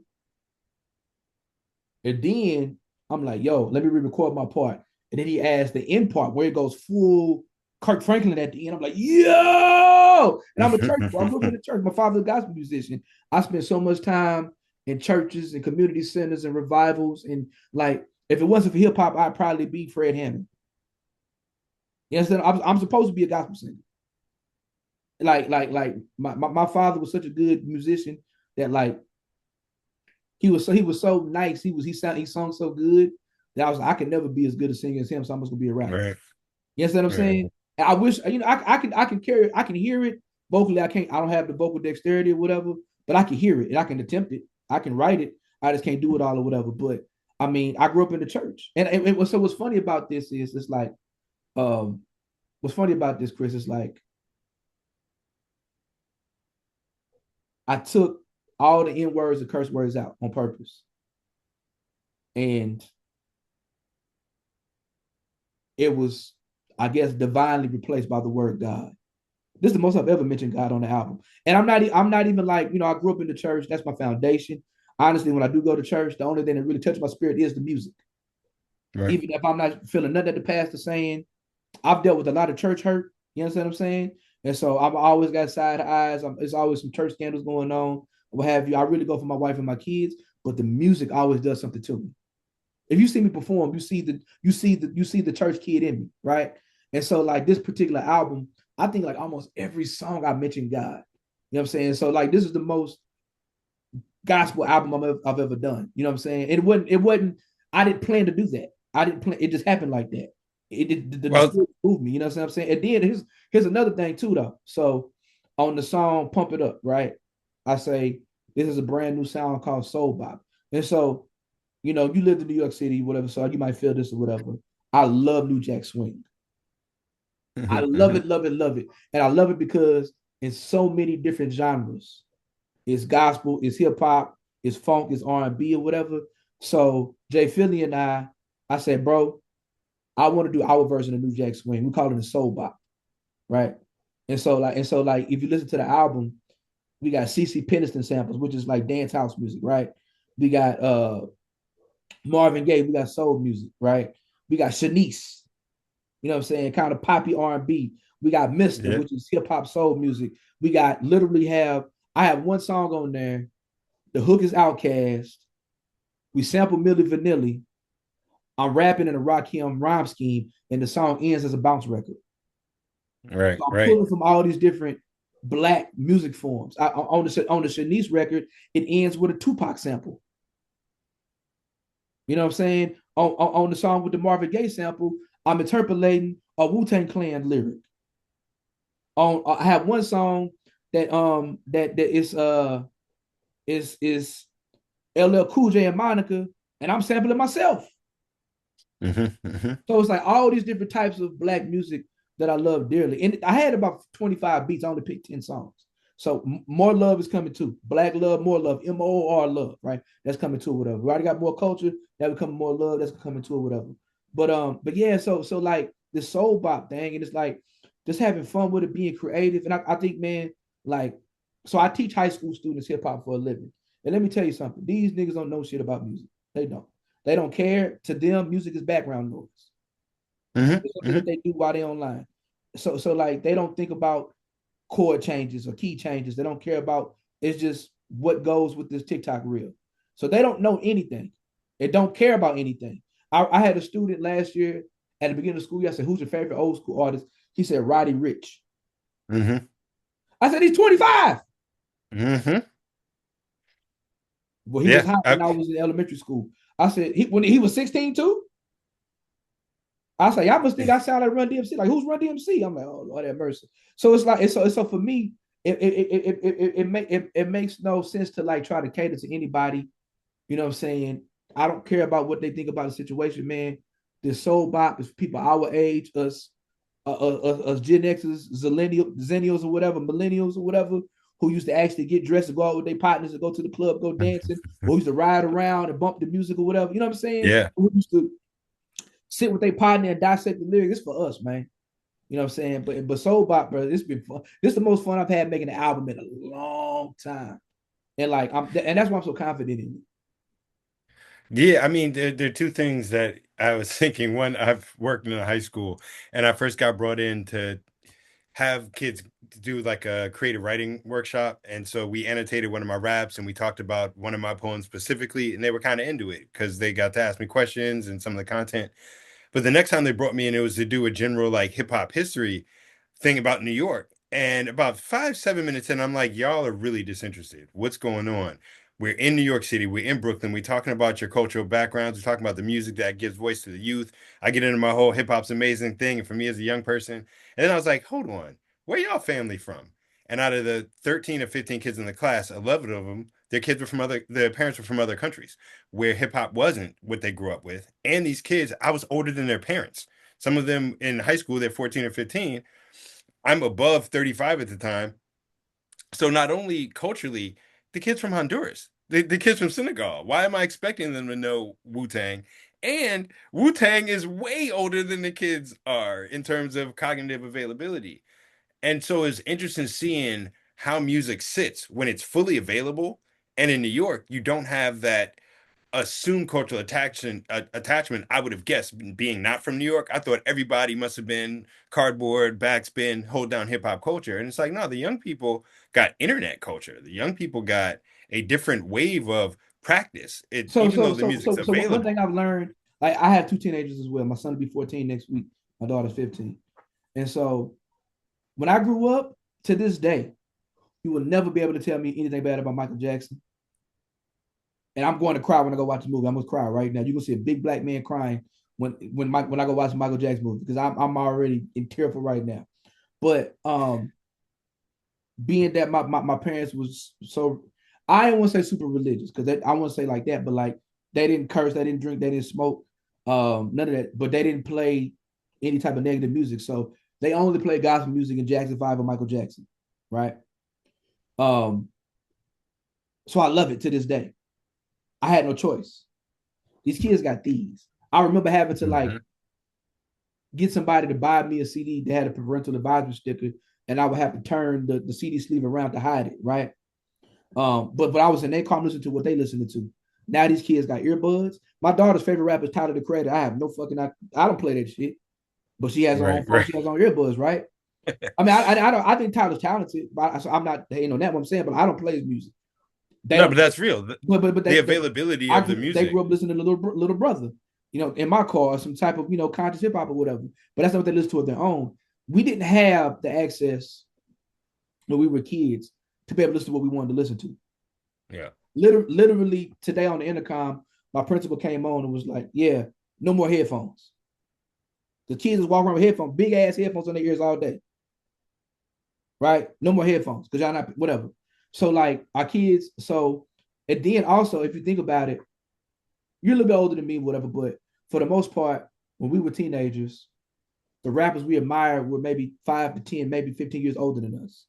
And then I'm like, yo, let me re-record my part. And then he adds the end part where it goes full Kirk Franklin at the end. I'm like, yo! And I'm a church boy. I grew up in the church. My father's a gospel musician. I spent so much time in churches and community centers and revivals. And like, if it wasn't for hip hop, I'd probably be Fred Hammond. You know, I'm supposed to be a gospel singer. Like my father was such a good musician that like he was so nice. He sung so good that I was like, I could never be as good a singer as him, so I'm just gonna be a rapper. Right. You know what I'm Right. saying? And I wish I can carry it, I can hear it vocally. I don't have the vocal dexterity or whatever, but I can hear it and I can attempt it. I can write it. I just can't do it all or whatever. But I mean, I grew up in the church, and what's funny about this is it's like, um, what's funny about this, Chris, is like I took all the N words and curse words out on purpose, and it was, I guess, divinely replaced by the word God. This is the most I've ever mentioned God on the album. And I'm not even like, I grew up in the church. That's my foundation. Honestly, when I do go to church, the only thing that really touches my spirit is the music. Right. Even if I'm not feeling nothing that the pastor's saying, I've dealt with a lot of church hurt. You understand what I'm saying? And so I've always got side eyes. There's always some church scandals going on, what have you. I really go for my wife and my kids, but the music always does something to me. If you see me perform, you see the church kid in me, right? And so like this particular album, I think like almost every song I mentioned God. You know what I'm saying? So like this is the most gospel album I've ever done. You know what I'm saying? It wasn't. I didn't plan to do that. I didn't plan. It just happened like that. The Well, spirit moved me. You know what I'm saying? And then here's another thing too though. So on the song "Pump It Up," right? I say this is a brand new sound called Soul Bop, and so you lived in New York City, whatever, so you might feel this or whatever. I love New Jack Swing. I love it, love it, love it. And I love it because in so many different genres. It's gospel, it's hip hop, it's funk, it's R&B or whatever. So Jay Philly and I said, bro, I want to do our version of New Jack Swing. We call it a soul bop, right? And so like if you listen to the album, we got CC Peniston samples, which is like dance house music, right? We got Marvin Gaye, we got soul music, right? We got Shanice, you know what I'm saying? Kind of poppy R&B. We got Mister, yeah. which is hip hop soul music. We got literally I have one song on there. The hook is Outcast. We sample Milli Vanilli. I'm rapping in a Rakim rhyme scheme, and the song ends as a bounce record. Right. So I'm Right. pulling from all these different black music forms. On the Shanice record, it ends with a Tupac sample. You know what I'm saying? On the song with the Marvin Gaye sample, I'm interpolating a Wu-Tang Clan lyric. I have one song that is LL Cool J and Monica, and I'm sampling myself. Hmm. So it's like all these different types of black music that I love dearly. And I had about 25 beats. I only picked 10 songs. So more love is coming too. Black love, more love, MOR love, right? That's coming to whatever. We already got more culture, that becoming more love, that's coming to whatever. But yeah, so like the soul bop thing, and it's like just having fun with it, being creative. And I think, man, like, so I teach high school students hip hop for a living. And let me tell you something, these niggas don't know shit about music. They don't. They don't care. To them, music is background noise. Hmm. It's something that Hmm. they do while they're online. So like they don't think about chord changes or key changes. They don't care about, it's just what goes with this TikTok reel. So they don't know anything. They don't care about anything. I had a student last year at the beginning of school year. I said, "Who's your favorite old school artist?" He said, "Roddy Rich." Hmm. I said, "He's 25." Hmm. Well, he was Yeah. hot when I was in elementary school. I said, when he was 16 too. I say, y'all must think I sound like Run DMC. Like, who's Run DMC? I'm like, oh Lord have mercy. So it's like, so for me, it makes no sense to like try to cater to anybody. You know what I'm saying? I don't care about what they think about the situation, man. This soul bop is people our age, us Gen X's, Zennials or whatever, millennials or whatever, who used to actually get dressed and go out with their partners and go to the club, go dancing, or used to ride around and bump the music or whatever. You know what I'm saying? Yeah. Who used to sit with their partner and dissect the lyrics. It's for us, man. You know what I'm saying? But Soul Bop, bro, it's been fun. This is the most fun I've had making an album in a long time. And like and that's why I'm so confident in it. Yeah, I mean, there are two things that I was thinking. One, I've worked in a high school, and I first got brought in to have kids do like a creative writing workshop. And so we annotated one of my raps and we talked about one of my poems specifically, and they were kind of into it because they got to ask me questions and some of the content. But the next time they brought me in, it was to do a general like hip hop history thing about New York. And about 5, 7 minutes in, I'm like, y'all are really disinterested. What's going on? We're in New York City. We're in Brooklyn. We're talking about your cultural backgrounds. We're talking about the music that gives voice to the youth. I get into my whole hip hop's amazing thing. And for me as a young person, and then I was like, hold on, where y'all family from? And out of the 13 or 15 kids in the class, 11 of them, their parents were from other countries where hip hop wasn't what they grew up with. And these kids, I was older than their parents. Some of them in high school, they're 14 or 15. I'm above 35 at the time. So not only culturally, the kids from Honduras, the kids from Senegal, why am I expecting them to know Wu-Tang? And Wu-Tang is way older than the kids are in terms of cognitive availability. And so it's interesting seeing how music sits when it's fully available. And in New York, you don't have that assumed cultural attachment. I would have guessed, being not from New York, I thought everybody must have been cardboard, backspin, hold down hip hop culture. And it's like, no, the young people got internet culture. The young people got a different wave of practice. It So even though so the so music's so so one thing available. I've learned, like I have two teenagers as well. My son will be 14 next week. My daughter's 15. And so when I grew up, to this day, you will never be able to tell me anything bad about Michael Jackson. And I'm going to cry when I go watch the movie. I'm gonna cry right now. You're gonna see a big black man crying when I go watch the Michael Jackson movie because I'm already in tearful right now. But being that my parents was so, I don't want to say super religious because I want to say like that, but like they didn't curse, they didn't drink, they didn't smoke, none of that. But they didn't play any type of negative music. So they only play gospel music in Jackson 5 or Michael Jackson, right? Um, so I love it to this day. I had no choice. These kids got these. I remember having to like Mhm. get somebody to buy me a CD that had a parental advisory sticker, and I would have to turn the CD sleeve around to hide it, right? But I was in their car listening to what they listening to. Now these kids got earbuds. My daughter's favorite rapper is Tyler the Creator. I have no fucking I don't play that shit, but she has her own Right, phone. right. She has her own earbuds, right? I mean, I don't. I think Tyler's talented, but I'm not hating on that. What I'm saying, but I don't play his music. They No, don't. but that's real. But The availability of the they music. grew up listening to little brother, in my car, some type of conscious hip hop or whatever. But that's not what they listen to of their own. We didn't have the access when we were kids to be able to listen to what we wanted to listen to. Yeah. Literally today on the intercom, my principal came on and was like, "Yeah, no more headphones." The kids is walking around with headphones, big ass headphones on their ears all day, right? No more headphones because y'all not whatever. So like our kids, so and then also if you think about it, you're a little bit older than me, whatever, but for the most part, when we were teenagers, the rappers we admired were maybe 5 to 10, maybe 15 years older than us.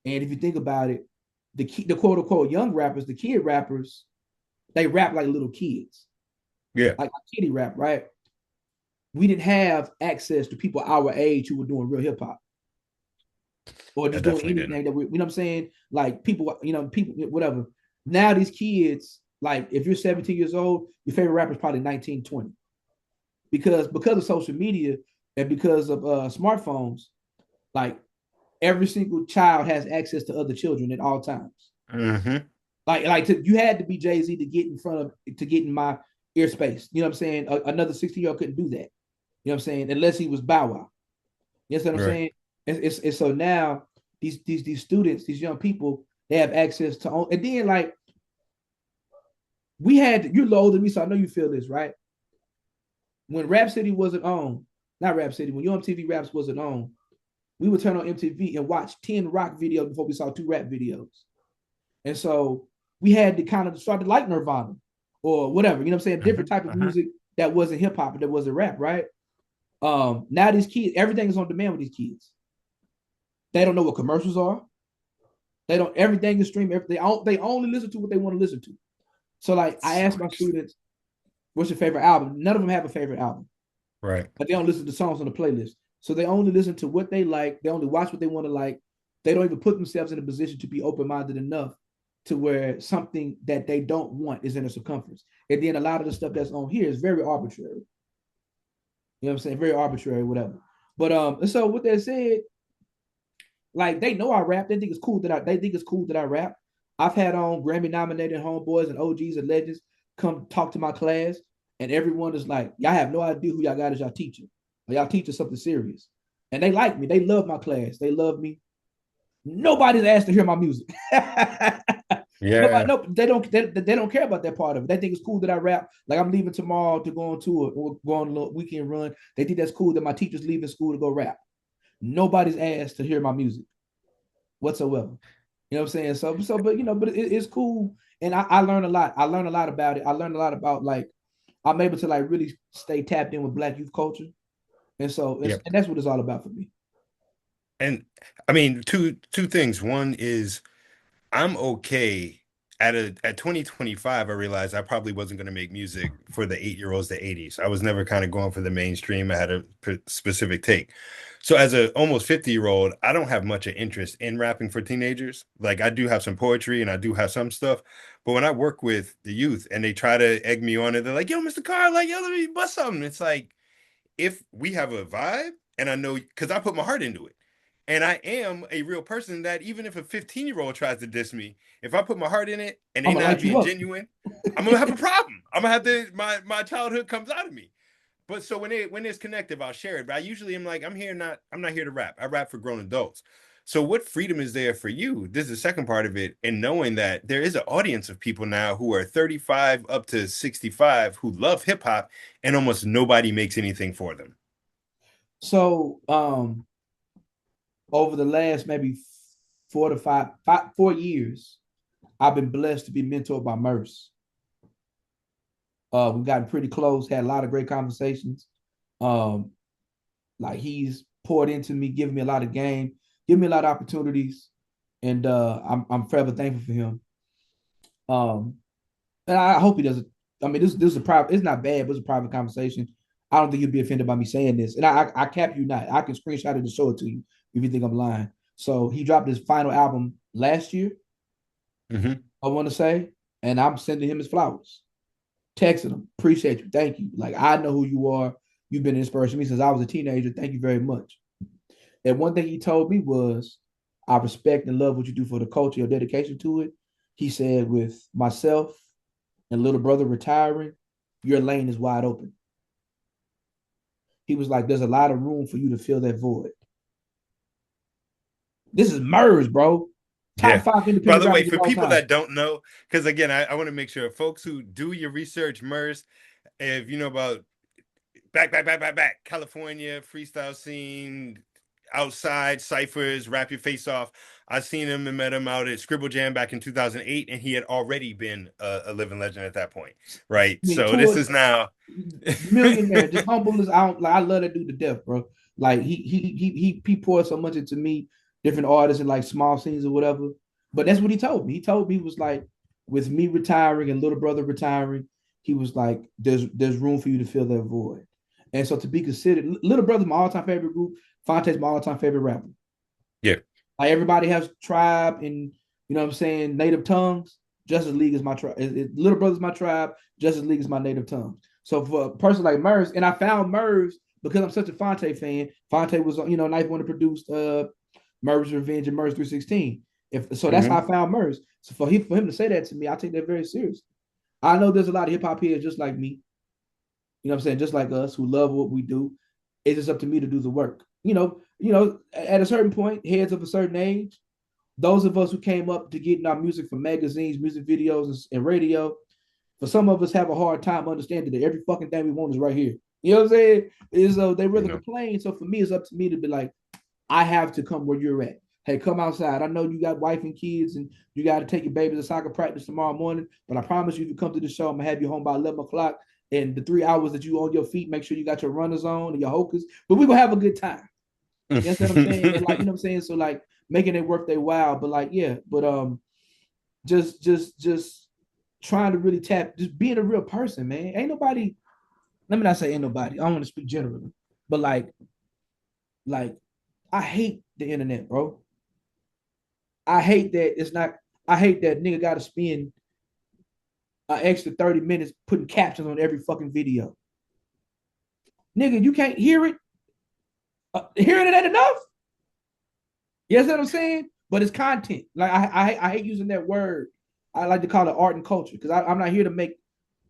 And if you think about it, the quote unquote young rappers, the kid rappers, they rap like little kids, Yeah. like kiddie rap, right? We didn't have access to people our age who were doing real hip hop or I just doing definitely didn't. anything that we, you know what I'm saying? Like people, people, whatever. Now these kids, like if you're 17 years old, your favorite rapper is probably 19, 20. Because of social media and because of smartphones, like every single child has access to other children at all times. Mm-hmm. You had to be Jay-Z to get in front of to get in my ear space. You know what I'm saying? Another 16-year-old couldn't do that. You know what I'm saying? Unless he was Bow Wow. You know what I'm Right. saying? It's so now these students, these young people, they have access to and then like we had you're older than me, so I know you feel this, right? When Rap City wasn't on, not Rap City, when UMTV Raps wasn't on, we would turn on MTV and watch 10 rock videos before we saw 2 rap videos. And so we had to kind of start to like Nirvana or whatever, you know what I'm saying? Different type of Mm-hmm. music that wasn't hip hop, that wasn't rap, right? Now these kids, everything is on demand with these kids. They don't know what commercials are. They don't, everything is streamed. They only listen to what they want to listen to. So like I So asked my students, what's your favorite album? None of them have a favorite album, right. but they don't listen to songs on the playlist. So they only listen to what they like. They only watch what they want to like. They don't even put themselves in a position to be open-minded enough to where something that they don't want is in their circumference. And then a lot of the stuff that's on here is very arbitrary. You know what I'm saying? Very arbitrary, whatever. But and so with that said, like they know I rap. They think it's cool that I rap. I've had on Grammy nominated homeboys and OGs and legends come talk to my class, and everyone is like, y'all have no idea who y'all got as y'all teacher. Y'all teaching something serious. And they like me. They love my class. They love me. Nobody's asked to hear my music. Nobody, Yeah. no, they don't care about that part of it. They think it's cool that I rap. Like I'm leaving tomorrow to go on tour or go on a little weekend run. They think that's cool that my teacher's leaving school to go rap. Nobody's asked to hear my music whatsoever. You know what I'm saying? But it's cool. And I learned a lot. I learned a lot about it. I learned a lot about like I'm able to like really stay tapped in with Black youth culture. And so Yep. and that's what it's all about for me. And I mean, two things. One is I'm okay at 2025. I realized I probably wasn't going to make music for the 8-year-olds, the 80s. I was never kind of going for the mainstream. I had a specific take. So as a almost 50-year-old, I don't have much of interest in rapping for teenagers. Like I do have some poetry and I do have some stuff. But when I work with the youth and they try to egg me on it, they're like, yo, Mr. Carr, like, yo, let me bust something. It's like, if we have a vibe and I know because I put my heart into it. And I am a real person that even if a 15-year-old tries to diss me, if I put my heart in it and they I'm gonna not light you being up. genuine, I'm gonna have a problem. I'm gonna have to my childhood comes out of me. But so when it's connective, I'll share it. But I usually am like, I'm not here to rap. I rap for grown adults. So what freedom is there for you? This is the second part of it, and knowing that there is an audience of people now who are 35 up to 65 who love hip hop, and almost nobody makes anything for them. So over the last maybe 4 years, I've been blessed to be mentored by Merce. We've gotten pretty close, had a lot of great conversations. Um, like he's poured into me, giving me a lot of game, giving me a lot of opportunities, and I'm forever thankful for him. Um, and I hope he doesn't. I mean, this is a private. It's not bad, but it's a private conversation. I don't think you'd be offended by me saying this, and I cap you not. I can screenshot it and show it to you if you think I'm lying. So he dropped his final album last year. Mm-hmm. I want to say, and I'm sending him his flowers, texting him, appreciate you, thank you. Like I know who you are. You've been an inspiration to me since I was a teenager. Thank you very much. And one thing he told me was, I respect and love what you do for the culture, your dedication to it. He said, with myself and little brother retiring, your lane is wide open. He was like, there's a lot of room for you to fill that void. This is Murs, bro. Top Yeah. five By independent the way, rappers of for all people time. that don't know, because again, I want to make sure folks who do your research, MERS, if you know about back, California freestyle scene, outside ciphers, rap your face off. I seen him and met him out at Scribble Jam back in 2008, and he had already been a living legend at that point, right? I mean, So this tour is now. millionaire, just humble as I don't like. I love that dude to death, bro. Like he poured so much into me, different artists and like small scenes or whatever. But that's what he told me. He told me he was like, with me retiring and little brother retiring, he was like, there's room for you to fill that void. And so to be considered, little brother's my all time favorite group. Fonte's my all time favorite rapper. Yeah. Like everybody has tribe and you know what I'm saying, native tongues. Justice League is my tribe. Little Brother's my tribe. Justice League is my native tongue. So for a person like Murs, and I found Murs because I'm such a Fonte fan. Fonte was, ninth one to produce Murs Revenge and Murs 316. If so, that's how Hmm. I found Murs. So for him to say that to me, I take that very seriously. I know there's a lot of hip hop heads just like me, you know what I'm saying, just like us who love what we do. It's just up to me to do the work. At a certain point, heads of a certain age, those of us who came up to getting our music from magazines, music videos, and radio, for some of us have a hard time understanding that every fucking thing we want is right here. You know what I'm saying? And so they You rather know. complain. So for me, it's up to me to be like, I have to come where you're at. Hey, come outside. I know you got wife and kids and you got to take your baby to soccer practice tomorrow morning, but I promise you, if you come to the show, I'm going to have you home by 11 o'clock. And the 3 hours that you on your feet, make sure you got your runners on and your hokers. But we're going to have a good time. You know what I'm saying? And like, you know what I'm saying? So like making it worth their while. But like, yeah, but just trying to really tap, just being a real person, man. Ain't nobody, let me not say ain't nobody. I don't want to speak generally, but like I hate the internet, bro. I hate that it's not, I hate that nigga gotta spend an extra 30 minutes putting captions on every fucking video. Nigga, you can't hear it. Hearing it ain't enough. You know what I'm saying? But it's content. Like I hate using that word. I like to call it art and culture because I'm not here to make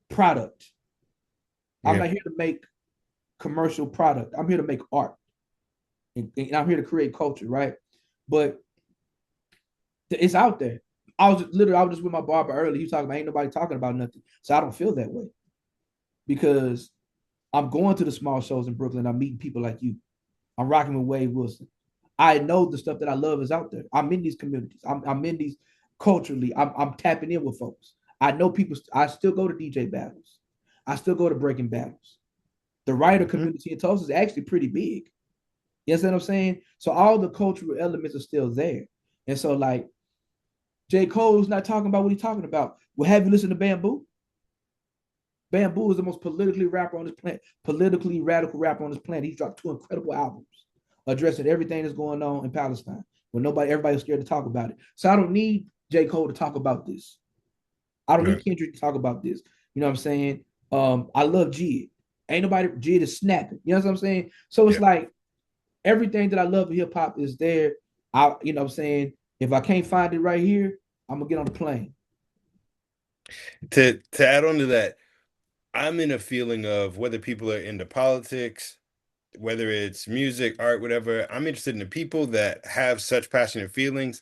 product. I'm Yeah. not here to make commercial product. I'm here to make art, and I'm here to create culture, right? But it's out there. I was just with my barber earlier. He was talking about ain't nobody talking about nothing, so I don't feel that way because I'm going to the small shows in Brooklyn. I'm meeting people like you. I'm rocking with Wade Wilson. I know the stuff that I love is out there. I'm in these communities. I'm in these culturally. I'm tapping in with folks. I know people. I still go to DJ battles. I still go to breaking battles. The writer Hmm. community in Tulsa is actually pretty big. You know what I'm saying? So all the cultural elements are still there. And so like J. Cole's not talking about what he's talking about. Well, have you listened to Bamboo? Bamboo is the most politically rapper on this planet, politically radical rapper on this planet. He's dropped two incredible albums addressing everything that's going on in Palestine. When everybody's scared to talk about it. So I don't need J. Cole to talk about this. I don't need Right. Kendrick to talk about this. You know what I'm saying? I love Jid. Ain't nobody Jid is snapping. You know what I'm saying? So it's Yeah. like everything that I love in hip hop is there. You know what I'm saying? If I can't find it right here, I'm gonna get on the plane. To add on to that, I'm in a feeling of whether people are into politics, whether it's music, art, whatever. I'm interested in the people that have such passionate feelings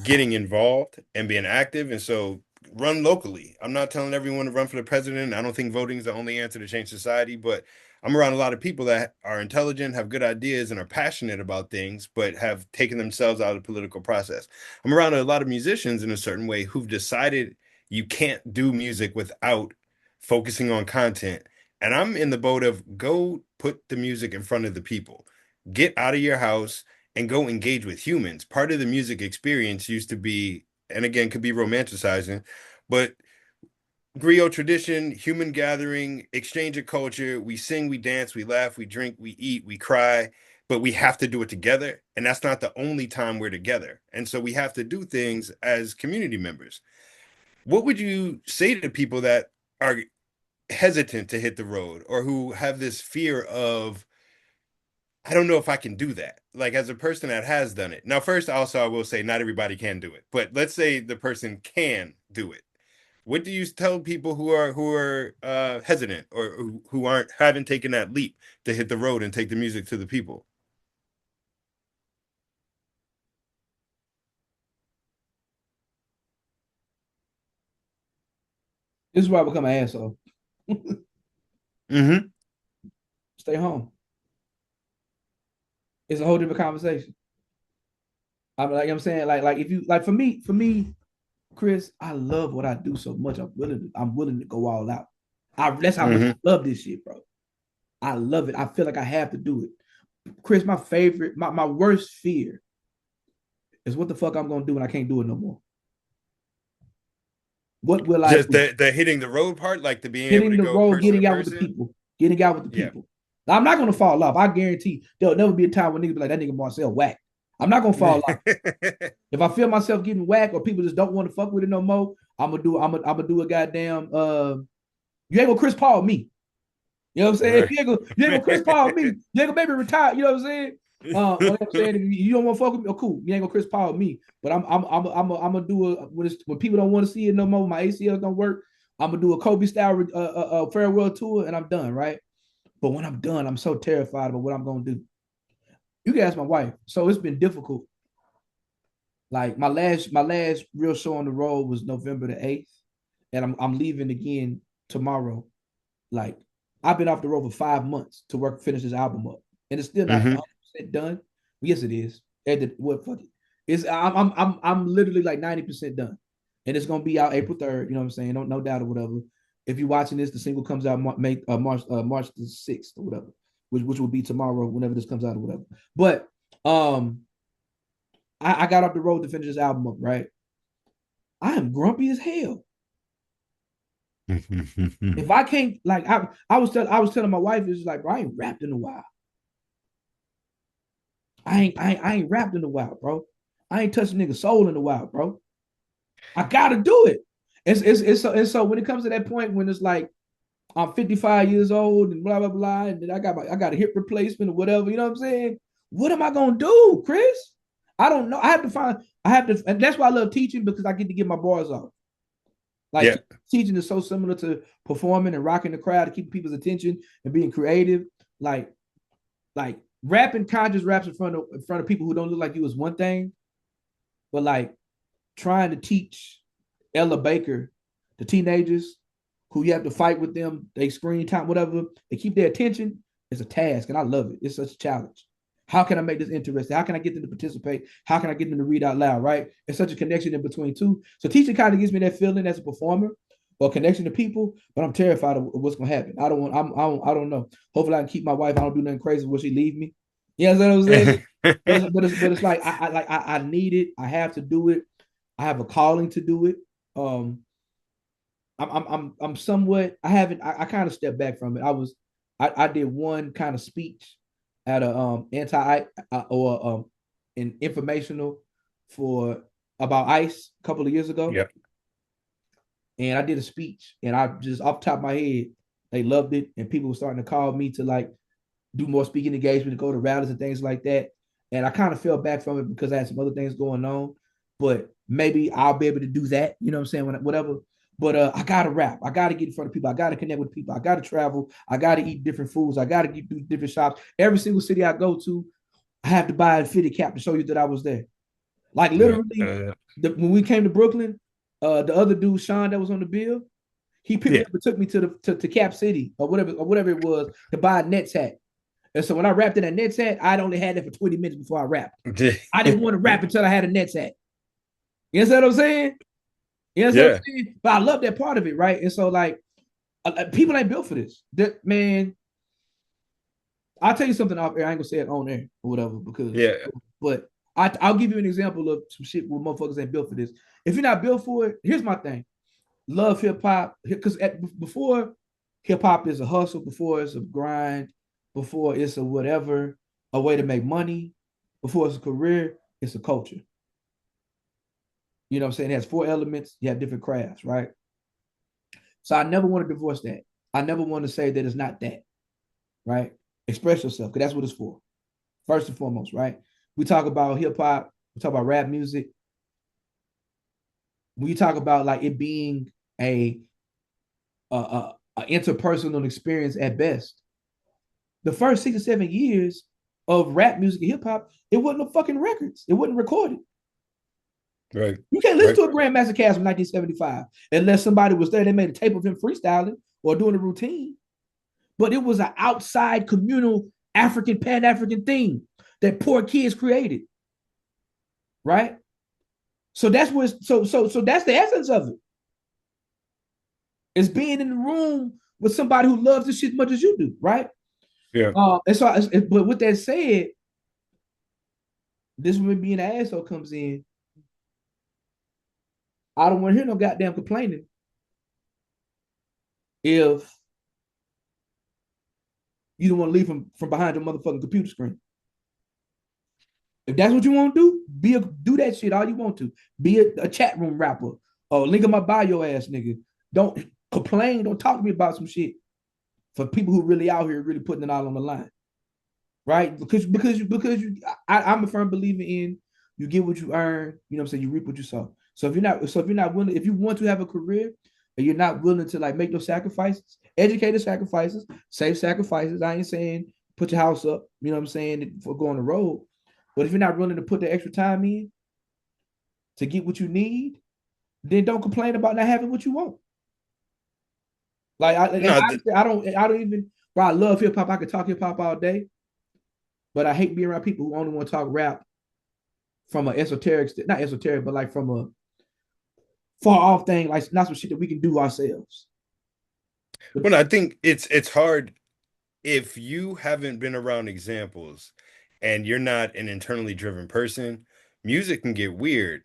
getting involved and being active. And so run locally. I'm not telling everyone to run for the president. I don't think voting is the only answer to change society, but I'm around a lot of people that are intelligent, have good ideas, and are passionate about things, but have taken themselves out of the political process. I'm around a lot of musicians in a certain way who've decided you can't do music without focusing on content. And I'm in the boat of go put the music in front of the people. Get out of your house and go engage with humans. Part of the music experience used to be, and again, could be romanticizing, but griot tradition, human gathering, exchange of culture. We sing, we dance, we laugh, we drink, we eat, we cry, but we have to do it together. And that's not the only time we're together. And so we have to do things as community members. What would you say to people that are hesitant to hit the road or who have this fear of I don't know if I can do that. Like as a person that has done it. Now, first, also I will say not everybody can do it, but let's say the person can do it. What do you tell people who are hesitant or who aren't haven't taken that leap to hit the road and take the music to the people? This is why I become an asshole. Mm-hmm. Stay home. It's a whole different conversation. I'm like I'm saying, like if you like for me, Chris, I love what I do so much. I'm willing to go all out. That's how much Mm-hmm. I love this shit, bro. I love it. I feel like I have to do it. Chris, my worst fear is what the fuck I'm gonna do when I can't do it no more. What will I Just do? the hitting the road part, like the being able Getting to the go road, person to getting out with the person. people, getting out with the Yeah. people. Now, I'm not gonna fall off. I guarantee there'll never be a time when niggas be like that nigga Marcel whack. I'm not gonna fall off. If I feel myself getting whacked or people just don't want to fuck with it no more, I'm gonna do a goddamn you ain't gonna Chris Paul me. You know what I'm saying? Right. You ain't gonna Chris Paul me. You ain't gonna maybe retire. You know what I'm saying? What I'm saying, if you don't want to fuck with me, oh cool. You ain't gonna Chris Paul me. But I'm gonna do a when people don't want to see it no more. My ACLs don't work. I'm gonna do a Kobe style farewell tour, and I'm done. Right? But when I'm done, I'm so terrified about what I'm gonna do. You can ask my wife. So it's been difficult. Like my last real show on the road was November the 8th, and I'm leaving again tomorrow. Like I've been off the road for 5 months to finish this album up, and it's still not Mm-hmm. 100% done. Yes, it is. What fuck it? It's I'm literally like 90% done, and it's gonna be out April 3rd. You know what I'm saying? No doubt or whatever. If you're watching this, the single comes out March the 6th or whatever, which will be tomorrow whenever this comes out or whatever. But um, I got off the road to finish this album up. Right? I am grumpy as hell. If I can't like I was telling my wife it's like bro, I ain't rapped in a while. I ain't rapped in a while, bro. I ain't touched a nigga soul in a while, bro. I gotta do it. So when it comes to that point when it's like I'm 55 years old and blah blah blah, and then I got a hip replacement or whatever, you know what I'm saying? What am I gonna do, Chris? I don't know. And that's why I love teaching because I get to get my bars off. Like Yeah. teaching is so similar to performing and rocking the crowd to keep people's attention and being creative. Like like rapping conscious raps in front of people who don't look like you is one thing, but like trying to teach Ella Baker, the teenagers who you have to fight with them, they screen time, whatever, they keep their attention. It's a task, and I love it. It's such a challenge. How can I make this interesting? How can I get them to participate? How can I get them to read out loud? Right? It's such a connection in between two. So teaching kind of gives me that feeling as a performer or connection to people, but I'm terrified of what's gonna happen. I don't want. I don't know. Hopefully, I can keep my wife. I don't do nothing crazy. Will she leave me? You know what I'm saying? But it's like I need it. I have to do it. I have a calling to do it. Um, I'm somewhat. I haven't. I kind of stepped back from it. I did one kind of speech at a anti or an informational for about ICE a couple of years ago, Yep. and I did a speech, and I just off the top of my head, they loved it, and people were starting to call me to like do more speaking engagement, to go to rallies and things like that. And I kind of fell back from it because I had some other things going on. But maybe I'll be able to do that. You know what I'm saying? Whatever. But I gotta rap. I gotta get in front of people. I gotta connect with people. I gotta travel. I gotta eat different foods. I gotta get through different shops. Every single city I go to, I have to buy a fitted cap to show you that I was there. Like Yeah. literally, when we came to Brooklyn, the other dude, Sean, that was on the bill, he picked me Yeah. up and took me to Cap City or whatever it was to buy a Nets hat. And so when I rapped in that Nets hat, I'd only had it for 20 minutes before I rapped. I didn't want to rap until I had a Nets hat. You know what I'm saying? You know what I'm Yeah. saying? But I love that part of it, right? And so like people ain't built for this. That man, I'll tell you something off air. I ain't gonna say it on air or whatever because, Yeah. but I'll give you an example of some shit where motherfuckers ain't built for this. If you're not built for it, here's my thing. Love hip hop because before hip hop is a hustle, before it's a grind, before it's a whatever, a way to make money, before it's a career, it's a culture. You know what I'm saying? It has four elements. You have different crafts, right? So I never want to divorce that. I never want to say that it's not that, right? Express yourself because that's what it's for. First and foremost, right? We talk about hip hop, we talk about rap music. When you talk about like it being a, a interpersonal experience at best, the first 6 or 7 years of rap music and hip hop, it wasn't no fucking records. It wasn't recorded. Right. You can't listen Right. to a Grandmaster cast from 1975 unless somebody was there. They made a tape of him freestyling or doing a routine. But it was an outside communal African Pan African thing that poor kids created, right? So that's what. So that's the essence of it. It's being in the room with somebody who loves this shit as much as you do, right? Yeah. And so, but with that said, this when being an asshole comes in. I don't want to hear no goddamn complaining if you don't want to leave from behind your motherfucking computer screen. If that's what you want to do, do that shit all you want to. Be a chat room rapper or link in my bio ass nigga. Don't complain. Don't talk to me about some shit for people who really out here really putting it all on the line, right? I'm a firm believer in you get what you earn. You know what I'm saying? You reap what you sow. So if you're not willing, if you want to have a career and you're not willing to like make those sacrifices, educated sacrifices, safe sacrifices. I ain't saying put your house up. You know what I'm saying for going the road. But if you're not willing to put the extra time in to get what you need, then don't complain about not having what you want. Like and No, honestly, I don't even. Bro, I love hip hop. I could talk hip hop all day, but I hate being around people who only want to talk rap from an esoteric, not esoteric, but like from a far off thing, like not some shit that we can do ourselves. But well, I think it's hard if you haven't been around examples and you're not an internally driven person, music can get weird.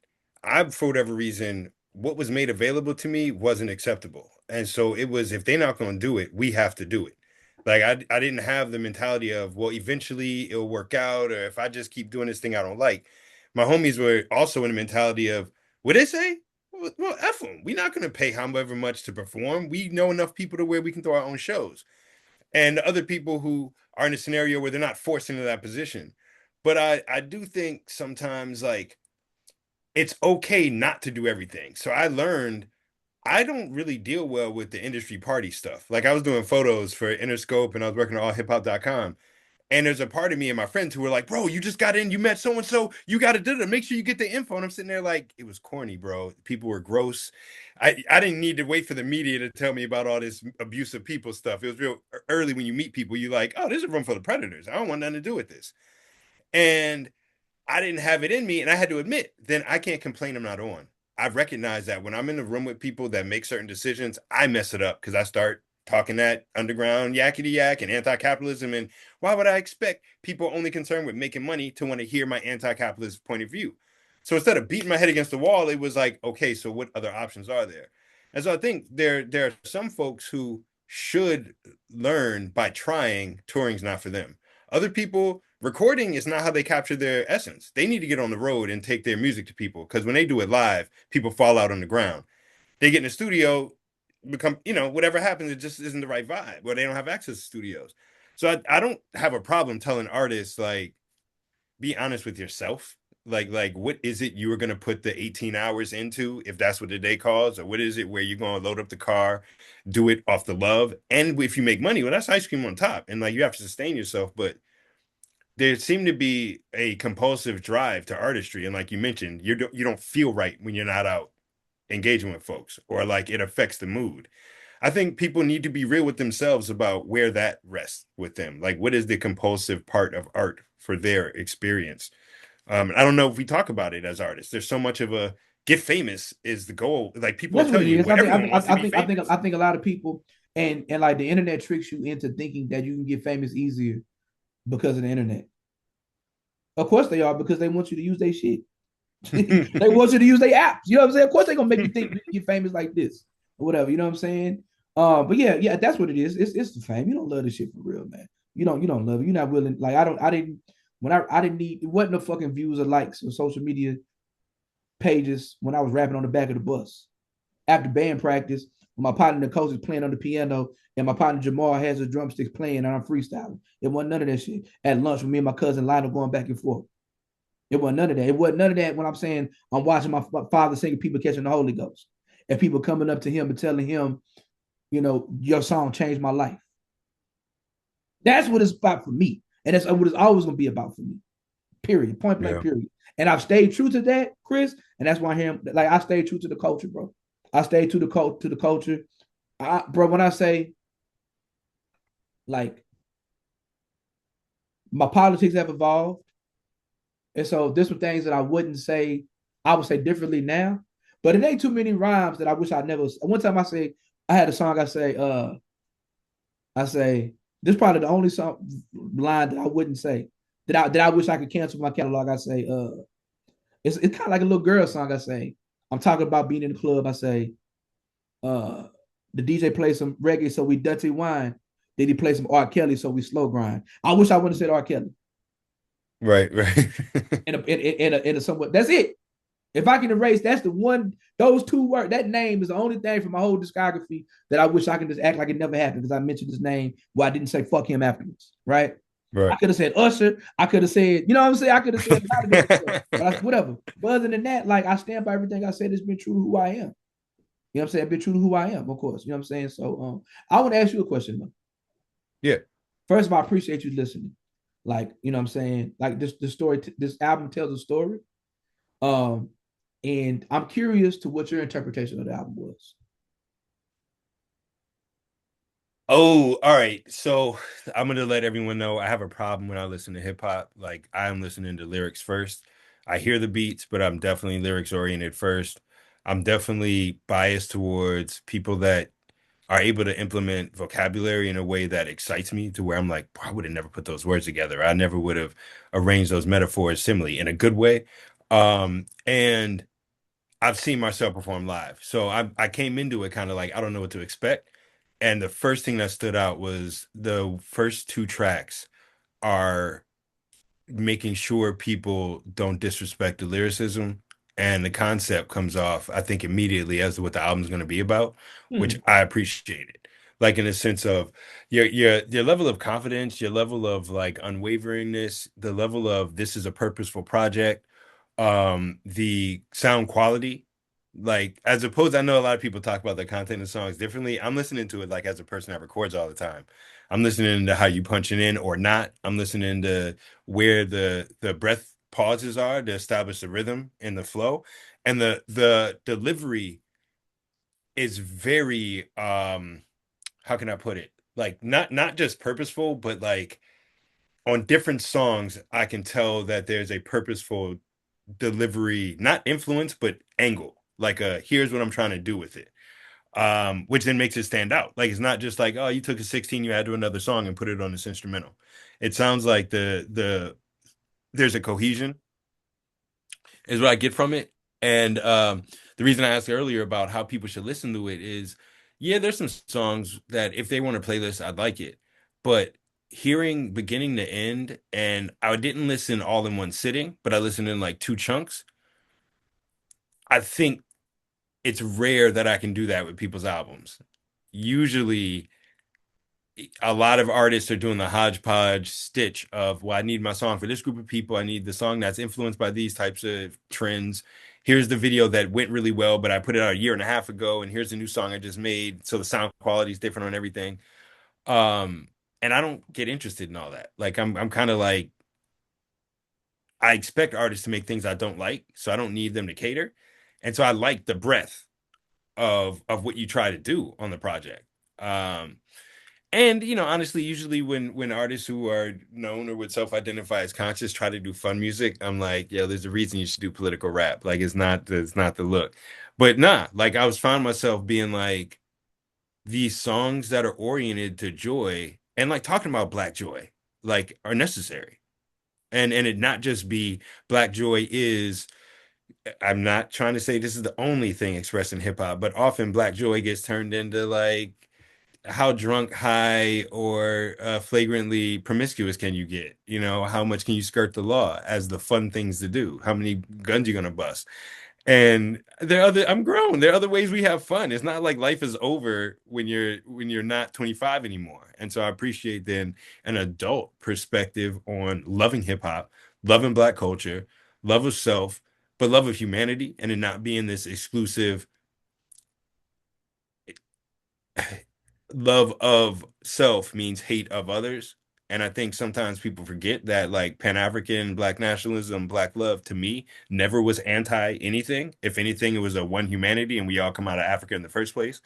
For whatever reason, what was made available to me wasn't acceptable. And so it was, if they're not going to do it, we have to do it. Like I didn't have the mentality of, well, eventually it'll work out, or if I just keep doing this thing I don't like. My homies were also in the mentality of, what they say? Well, F them. We're not going to pay however much to perform. We know enough people to where we can throw our own shows, and other people who are in a scenario where they're not forced into that position. But I do think sometimes like it's okay not to do everything. So I learned I don't really deal well with the industry party stuff. Like I was doing photos for Interscope and I was working on allhiphop.com. And there's a part of me and my friends who were like, bro, you just got in, you met so and so, you got to do it. Make sure you get the info. And I'm sitting there like, it was corny, bro. People were gross. I didn't need to wait for the media to tell me about all this abusive people stuff. It was real early when you meet people, you're like, oh, this is a room for the predators. I don't want nothing to do with this. And I didn't have it in me, and I had to admit, then I can't complain I'm not on. I've recognized that when I'm in the room with people that make certain decisions, I mess it up because I start talking that underground yakety yak and anti-capitalism. And why would I expect people only concerned with making money to want to hear my anti-capitalist point of view? So instead of beating my head against the wall, it was like, okay, so what other options are there? And so I think there are some folks who should learn by trying. Touring's not for them. Other people, recording is not how they capture their essence. They need to get on the road and take their music to people, because when they do it live, people fall out on the ground. They get in the studio, become, whatever happens, it just isn't the right vibe, or they don't have access to studios. So I don't have a problem telling artists, like, be honest with yourself. Like what is it you are going to put the 18 hours into, if that's what the day calls, or what is it where you're going to load up the car, do it off the love, and if you make money, well, that's ice cream on top, and like you have to sustain yourself. But there seemed to be a compulsive drive to artistry, and like you mentioned, you don't feel right when you're not out engaging with folks, or like it affects the mood. I think people need to be real with themselves about where that rests with them. Like, what is the compulsive part of art for their experience? I don't know if we talk about it as artists. There's so much of a get famous is the goal. Like people will that's what tell it you, is. well, everyone wants to be I famous. think a lot of people and like the internet tricks you into thinking that you can get famous easier because of the internet. Of course they are, because they want you to use their shit. They want you to use their apps. You know what I'm saying? Of course they're gonna make you think you can get famous like this or whatever. You know what I'm saying? But yeah, that's what it is. It's the fame. You don't love this shit for real, man. You don't love it. You're not willing. Like I didn't when I didn't need, it wasn't no fucking views or likes or social media pages when I was rapping on the back of the bus after band practice. When my partner Nicole is playing on the piano and my partner Jamal has his drumsticks playing and I'm freestyling. It wasn't none of that shit. At lunch with me and my cousin Lionel going back and forth. It wasn't none of that. It wasn't none of that when I'm saying I'm watching my father singing people catching the Holy Ghost and people coming up to him and telling him, your song changed my life. That's what it's about for me. And that's what it's always going to be about for me. Period. Point blank. Yeah. Period. And I've stayed true to that, Chris. And that's why him like I stayed true to the culture, bro. I stayed to the culture. Bro, when I say like my politics have evolved, and so there's some things that I wouldn't say I would say differently now. But it ain't too many rhymes that I wish I never. One time I had a song I say this is probably the only song line that I wouldn't say that I wish I could cancel my catalog. I say it's kind of like a little girl song. I say I'm talking about being in the club. I say uh the DJ plays some reggae so we dirty wine. Then he plays some R. Kelly so we slow grind. I wish I wouldn't have said R. Kelly Right, right. in a somewhat. That's it. If I can erase, that's the one. Those two words. That name is the only thing from my whole discography that I wish I can just act like it never happened because I mentioned his name. Well, I didn't say fuck him afterwards, right? I Right. could have said Usher. I could have said, you know what I'm saying? I could have said a lot of different stuff, but whatever. But other than that, like I stand by everything I said. It's been true to who I am. You know what I'm saying? Been true to who I am, of course. You know what I'm saying? So, I want to ask you a question though. Yeah. First of all, I appreciate you listening. Like, you know what I'm saying? Like this story, this album tells a story. Um, and I'm curious to what your interpretation of the album was. Oh, all right. So I'm gonna let everyone know I have a problem when I listen to hip hop. Like I'm listening to lyrics first. I hear the beats, but I'm definitely lyrics oriented first. I'm definitely biased towards people that are able to implement vocabulary in a way that excites me to where I'm like, I would have never put those words together. I never would have arranged those metaphors similarly in a good way. And I've seen Marcel perform live. So I came into it kind of like I don't know what to expect. And the first thing that stood out was the first two tracks are making sure people don't disrespect the lyricism and the concept comes off, I think, immediately as to what the album's going to be about, which Hmm. I appreciated. Like in the sense of your level of confidence, your level of like unwaveringness, the level of this is a purposeful project, the sound quality, like as opposed, I know a lot of people talk about the content of songs differently. I'm listening to it like as a person that records all the time. I'm listening to how you punching in or not. I'm listening to where the breath pauses are to establish the rhythm and the flow. And the delivery is very how can I put it? Like not just purposeful, but like on different songs, I can tell that there's a purposeful delivery, not influence, but angle. Like here's what I'm trying to do with it. Which then makes it stand out. Like it's not just like, oh, you took a 16, you add to another song and put it on this instrumental. It sounds like there's a cohesion is what I get from it. And the reason I asked earlier about how people should listen to it is, yeah, there's some songs that if they want a playlist, I'd like it. But hearing beginning to end, and I didn't listen all in one sitting, but I listened in like two chunks. I think it's rare that I can do that with people's albums. Usually, a lot of artists are doing the hodgepodge stitch of, well, I need my song for this group of people. I need the song that's influenced by these types of trends. Here's the video that went really well, but I put it out a year and a half ago, and here's the new song I just made. So the sound quality is different on everything. Um, and I don't get interested in all that. Like I'm kind of like I expect artists to make things I don't like, so I don't need them to cater. And so I like the breadth of what you try to do on the project. Um, And honestly, usually when artists who are known or would self-identify as conscious try to do fun music, I'm like, yeah, there's a reason you should do political rap. Like it's not the look. But nah, like I was found myself being like these songs that are oriented to joy and like talking about black joy, like are necessary. And it not just be black joy is I'm not trying to say this is the only thing expressed in hip hop, but often black joy gets turned into like how drunk, high, or flagrantly promiscuous can you get? How much can you skirt the law as the fun things to do? How many guns you gonna bust? And I'm grown. There are other ways we have fun. It's not like life is over when you're not 25 anymore. And so I appreciate then an adult perspective on loving hip hop, loving black culture, love of self, but love of humanity, and it not being this exclusive love of self means hate of others. And I think sometimes people forget that like Pan-African, Black nationalism, Black love to me never was anti anything. If anything, it was a one humanity and we all come out of Africa in the first place.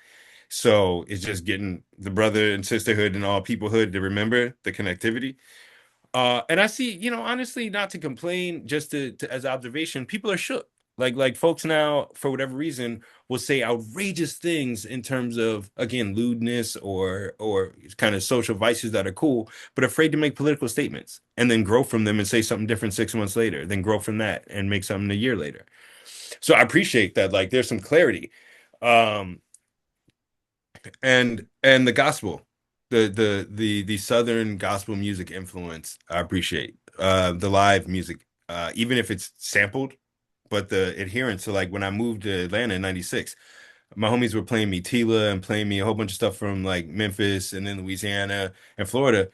So it's just getting the brother and sisterhood and all peoplehood to remember the connectivity. And I see, honestly, not to complain, just to as observation, people are shook. Like folks now, for whatever reason, will say outrageous things in terms of, again, lewdness or kind of social vices that are cool, but afraid to make political statements and then grow from them and say something different 6 months later, then grow from that and make something a year later. So I appreciate that. Like there's some clarity. Um, and the gospel, the southern gospel music influence I appreciate. The live music, even if it's sampled, but the adherence. So like when I moved to Atlanta in 96, my homies were playing me Tila and playing me a whole bunch of stuff from like Memphis and then Louisiana and Florida.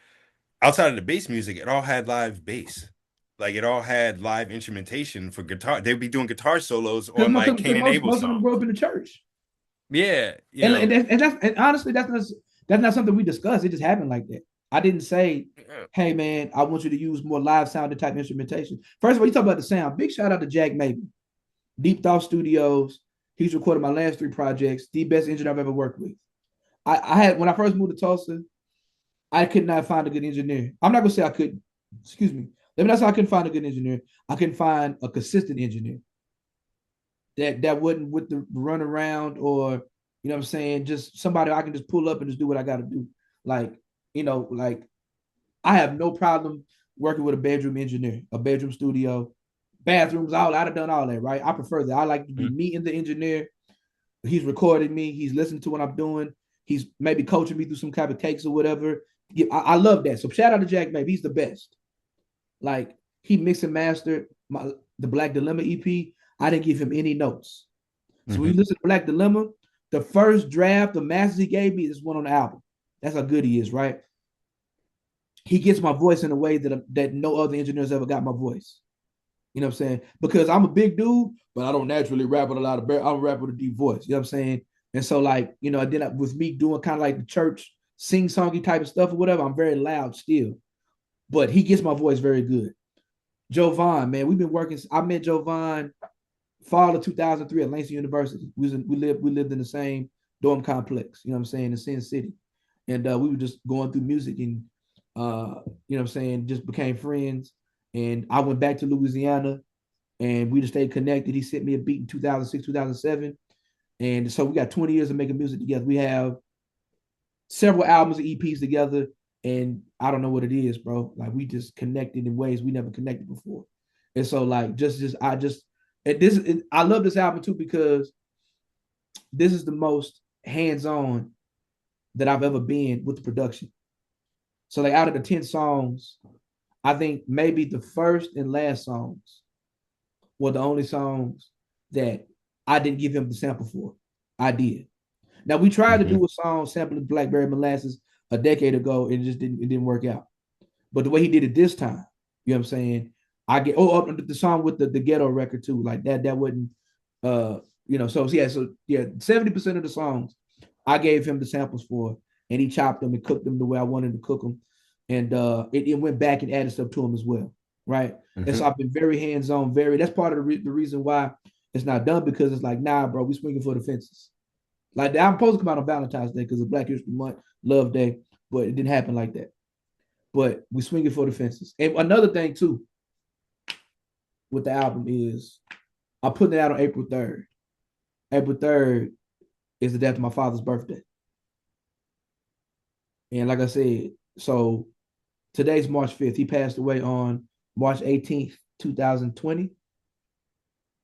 Outside of the bass music, it all had live bass. Like it all had live instrumentation for guitar. They'd be doing guitar solos on like Cain and Abel Most of them songs. grew up in the church. Yeah, And honestly, that's not something we discussed. It just happened like that. I didn't say, yeah. "Hey man, I want you to use more live sounding type instrumentation." First of all, you talk about the sound. Big shout out to Jack Maybe, Deep Thought Studios. He's recorded my last three projects. The best engineer I've ever worked with. I had when I first moved to Tulsa, I could not find a good engineer. I'm not gonna say I couldn't. Excuse me. Let me not say I couldn't find a good engineer. I couldn't find a consistent engineer that wouldn't with the run around or what I'm saying, just somebody I can just pull up and just do what I got to do. Like like I have no problem working with a bedroom engineer, a bedroom studio, bathrooms. All I'd have done all that, right? I prefer that. I like to be Mhm. me and the engineer. He's recording me. He's listening to what I'm doing. He's maybe coaching me through some type of takes or whatever. Yeah, I love that. So shout out to Jack Maybe. He's the best. Like he mixed and mastered the Black Dilemma EP. I didn't give him any notes. So when you Mhm. listen to Black Dilemma, the first draft of masters he gave me is one on the album. That's how good he is, right? He gets my voice in a way that no other engineers ever got my voice. You know what I'm saying? Because I'm a big dude, but I don't naturally rap with a lot of I don't rap with a deep voice. You know what I'm saying? And so like, then with me doing kind of like the church sing-songy type of stuff or whatever, I'm very loud still. But he gets my voice very good. Jovan, man, we've been working. I met Jovan fall of 2003 at Langston University. We lived in the same dorm complex. You know what I'm saying, in Sin City, and we were just going through music and you know what I'm saying, just became friends. And I went back to Louisiana, and we just stayed connected. He sent me a beat in 2006, 2007, and so we got 20 years of making music together. We have several albums and EPs together, and I don't know what it is, bro. Like we just connected in ways we never connected before. And so like I love this album too because this is the most hands-on that I've ever been with the production. So like out of the 10 songs, I think maybe the first and last songs were the only songs that I didn't give him the sample for. I did. Now we tried to Mhm. do a song sampling Blackberry Molasses a decade ago, and it didn't work out. But the way he did it this time, you know what I'm saying? I get the song with the ghetto record too, like that wasn't uh so yeah, 70% of the songs I gave him the samples for, and he chopped them and cooked them the way I wanted to cook them. And it went back and added stuff to them as well. Right. And so Mhm. I've been very hands-on, that's part of the reason why it's not done, because it's like, nah, bro, we swinging for the fences. Like I'm supposed to come out on Valentine's Day because of Black History Month, Love Day, but it didn't happen like that. But we swing it for the fences. And another thing too with the album is I'm putting it out on April 3rd. April 3rd is the day after my father's birthday. And like I said, so today's March 5th. He passed away on March 18th, 2020.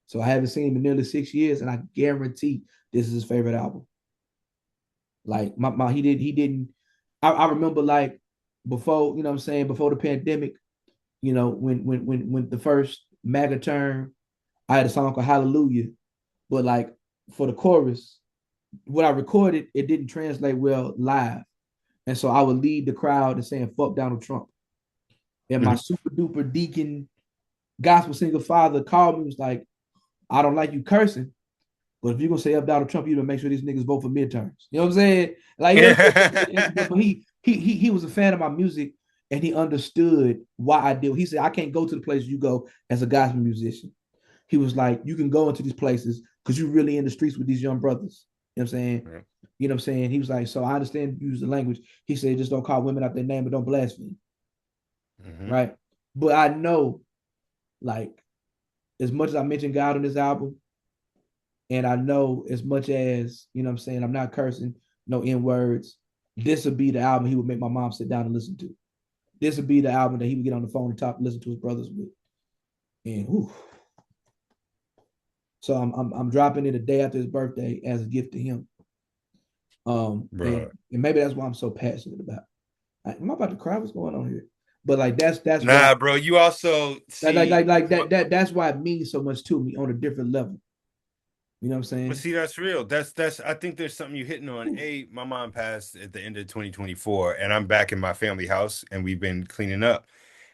So I haven't seen him in nearly 6 years, and I guarantee this is his favorite album. Like my he didn't I remember like before, you know what I'm saying, before the pandemic, when the first MAGA term, I had a song called Hallelujah, but like for the chorus, what I recorded, it didn't translate well live. And so I would lead the crowd and saying, fuck Donald Trump. And my Mhm. super duper deacon gospel singer father called me and was like, I don't like you cursing, but if you're gonna say up Donald Trump, you better make sure these niggas vote for midterms. You know what I'm saying? Like, you know what I'm saying? But he was a fan of my music, and he understood why I did. He said, I can't go to the places you go as a gospel musician. He was like, you can go into these places because you're really in the streets with these young brothers. You know what I'm saying? Yeah. You know what I'm saying? He was like, so I understand you use the language. He said, just don't call women out their name, but don't blaspheme. Mm-hmm. Right. But I know, like, as much as I mentioned God on this album, and I know as much as, you know what I'm saying, I'm not cursing, no N words, this would be the album he would make my mom sit down and listen to. This would be the album that he would get on the phone and talk, listen to his brothers with. And whew. So I'm dropping it a day after his birthday as a gift to him. Bro. And maybe that's why I'm so passionate about. Am I about to cry? What's going on here? But like that's why Nah, bro. You also see that's why it means so much to me on a different level. You know what I'm but saying? see, that's real. That's I think there's something you hitting on. My mom passed at the end of 2024, and I'm back in my family house and we've been cleaning up.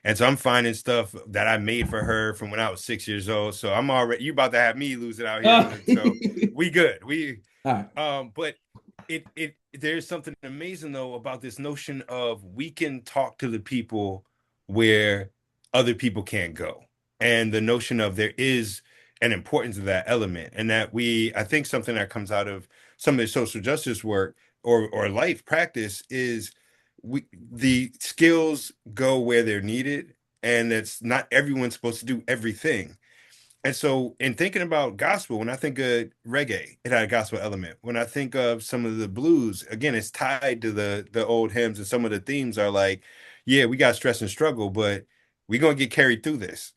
And so I'm finding stuff that I made for her from when I was 6 years old. So I'm already you about to have me lose it out here. So we good. We All right. but it there's something amazing though about this notion of we can talk to the people where other people can't go. And the notion of there is an importance of that element. And that I think something that comes out of some of the social justice work or life practice is the skills go where they're needed. And it's not everyone's supposed to do everything. And so, in thinking about gospel, when I think of reggae, it had a gospel element. When I think of some of the blues, again, it's tied to the old hymns, and some of the themes are like, yeah, we got stress and struggle, but we're gonna get carried through this.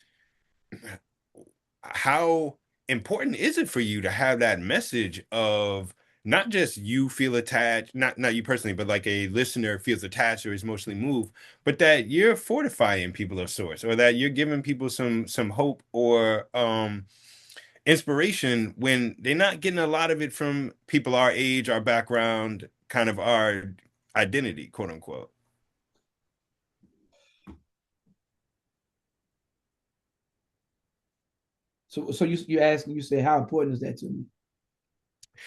How important is it for you to have that message of not just you feel attached, not you personally, but like a listener feels attached or is emotionally moved, but that you're fortifying people of sorts, or that you're giving people some hope or inspiration when they're not getting a lot of it from people our age, our background, kind of our identity, quote unquote. So you ask you say how important is that to me?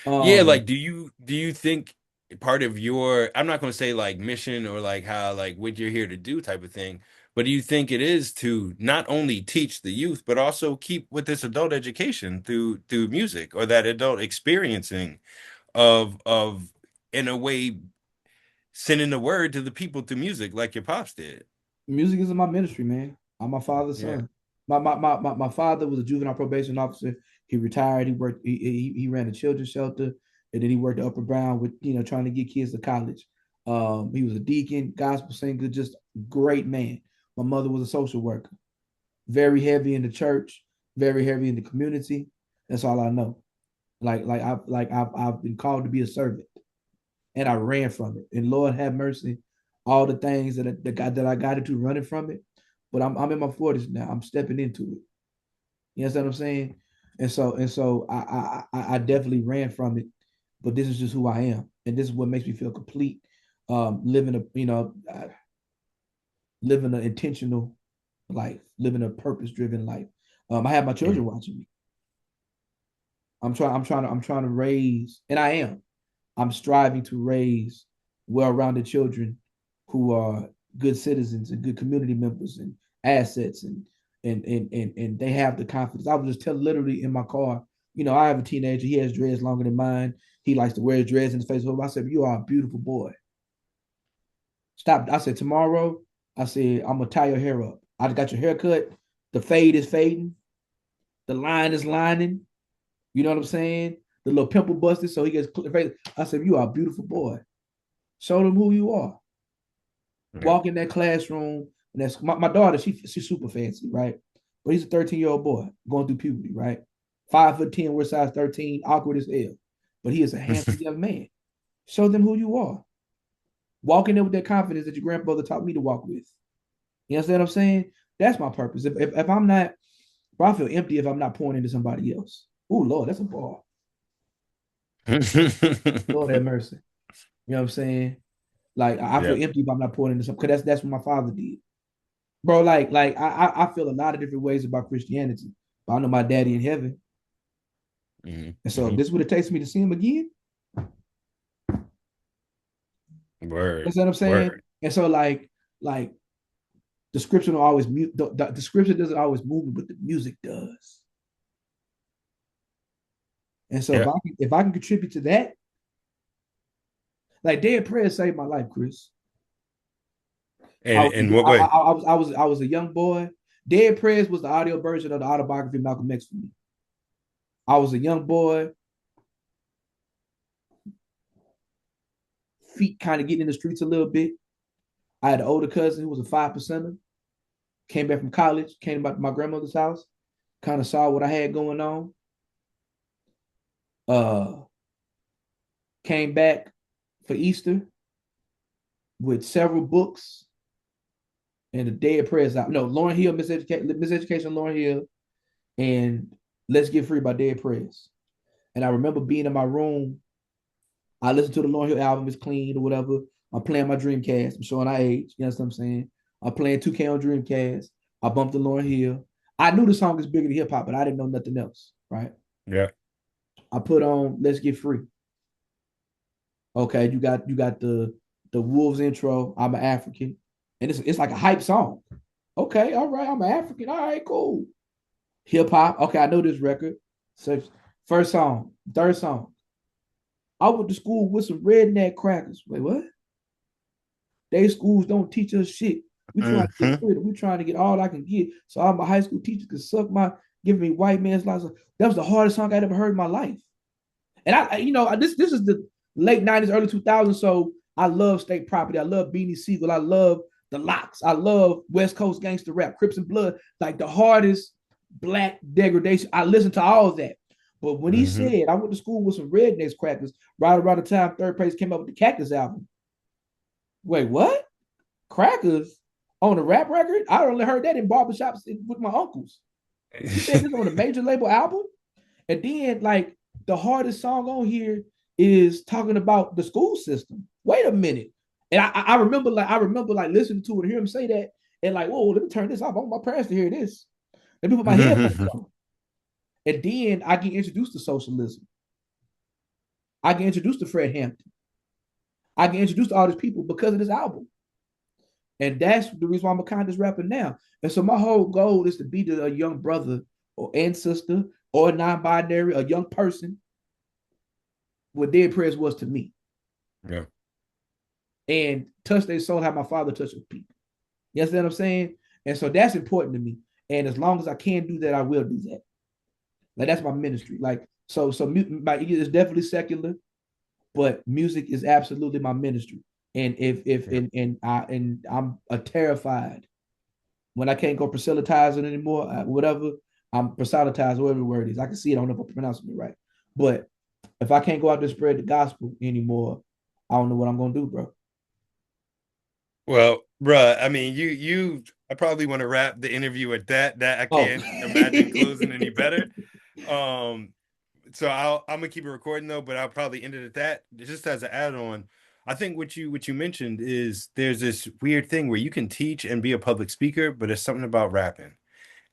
Yeah, Um, like do you think part of your I'm not going to say like mission or like how like what you're here to do type of thing, but do you think it is to not only teach the youth but also keep with this adult education through music or that adult experiencing of in a way sending the word to the people through music like your pops did. Music is in my ministry, man. I'm my father's Yeah. son. My father was a juvenile probation officer. He retired. He worked. He ran a children's shelter, and then he worked at Upper Brown with trying to get kids to college. He was a deacon, gospel singer, just great man. My mother was a social worker, very heavy in the church, very heavy in the community. That's all I know. I've been called to be a servant, and I ran from it. And Lord have mercy, all the things that I got into running from it. But I'm in my 40s now. I'm stepping into it. You understand what I'm saying? And so I definitely ran from it. But this is just who I am, and this is what makes me feel complete. Living living an intentional life, living a purpose driven life. I have my children Mhm. watching me. I'm trying to raise, and I am. I'm striving to raise well-rounded children who are good citizens and good community members and assets and they have the confidence. I was just telling literally in my car, I have a teenager, he has dreads longer than mine. He likes to wear his dreads in his face. I said, you are a beautiful boy. Stop. I said, tomorrow, I said, I'm gonna tie your hair up. I got your hair cut. The fade is fading, the line is lining. You know what I'm saying? The little pimple busted, so he gets. I said, "You are a beautiful boy. Show them who you are. Yeah. Walk in that classroom, and that's my daughter. She's super fancy, right? But he's a 13-year-old boy going through puberty, right? 5'10", we're size 13, awkward as hell. But he is a handsome young man. Show them who you are. Walk in there with that confidence that your grandfather taught me to walk with. You understand what I'm saying? That's my purpose. If I'm not, I feel empty if I'm not pouring into somebody else. Oh Lord, that's a ball. Lord have mercy. You know what I'm saying? Like I feel Yeah. empty if I'm not pouring into something. Because that's what my father did, bro. I feel a lot of different ways about Christianity, but I know my daddy in heaven, Hmm. and so if Hmm. this would have takes me to see him again, Word. you know what I'm saying? Word. And so like The scripture don't always mute. The scripture doesn't always move me, but the music does. And so Yeah. if I can contribute to that, like Dead Prayers saved my life, Chris. And in what way? I was a young boy. Dead Prayers was the audio version of the autobiography of Malcolm X for me. I was a young boy, feet kind of getting in the streets a little bit. I had an older cousin who was a 5%er. Came back from college, came back to my grandmother's house, kind of saw what I had going on. Uh, Came back for Easter with several books and the Day of Prayers out. No, Lauren Hill, Miseducation, Lauren Hill, and Let's Get Free by Dead Prayers. And I remember being in my room. I listened to the Lauren Hill album, It's Clean or whatever. I'm playing my Dreamcast. I'm showing our age. You know what I'm saying? I'm playing 2K on Dreamcast. I bumped the Lauren Hill. I knew the song is bigger than hip hop, but I didn't know nothing else. Right. Yeah. I put on Let's Get Free. Okay, you got the Wolves intro. I'm an African, and it's like a hype song. Okay, all right, I'm an African. All right, cool. Hip hop. Okay, I know this record. So first song, third song. I went to school with some redneck crackers. Wait, what? They schools don't teach us shit. We trying to get Hmm. rid of. We trying to get all I can get. So all my high school teachers could suck my, give me white man's license. That was the hardest song I'd ever heard in my life. And this is the late '90s, early 2000s. So I love State Property. I love Beanie Siegel. I love the Locks. I love West Coast gangster rap, Crips and Blood. Like the hardest black degradation. I listened to all of that. But when he Hmm. said I went to school with some rednecks crackers, right around the time Third Place came up with the Cactus album. Wait, what? Crackers on a rap record? I only heard that in barbershops with my uncles. You said this on a major label album? And then like the hardest song on here is talking about the school system. Wait a minute. And I remember like listening to it and hear him say that and like, whoa, let me turn this off. I want my parents to hear this. Let me put my headphones on. And then I get introduced to socialism. I get introduced to Fred Hampton. I get introduced to all these people because of this album. And that's the reason why I'm a conscious rapper now. And so my whole goal is to be a young brother or and sister or non-binary, a young person, what Dead Prayers was to me. Yeah. And touch their soul how my father touched people. You understand what I'm saying? And so that's important to me. And as long as I can do that, I will do that. Like that's my ministry. Like it's definitely secular, but music is absolutely my ministry. And if Yeah. and I'm terrified when I can't go proselytizing anymore, whatever, I'm proselytizing, whatever the word is. I can see it. I don't know if I'm pronouncing it right. But if I can't go out there and spread the gospel anymore, I don't know what I'm going to do, bro. Well, bruh, I mean, I probably want to wrap the interview at that. That I Oh. can't imagine closing any better. Um, so I'm gonna keep it recording though, but I'll probably end it at that. Just as an add-on, I think what you mentioned is there's this weird thing where you can teach and be a public speaker, but it's something about rapping.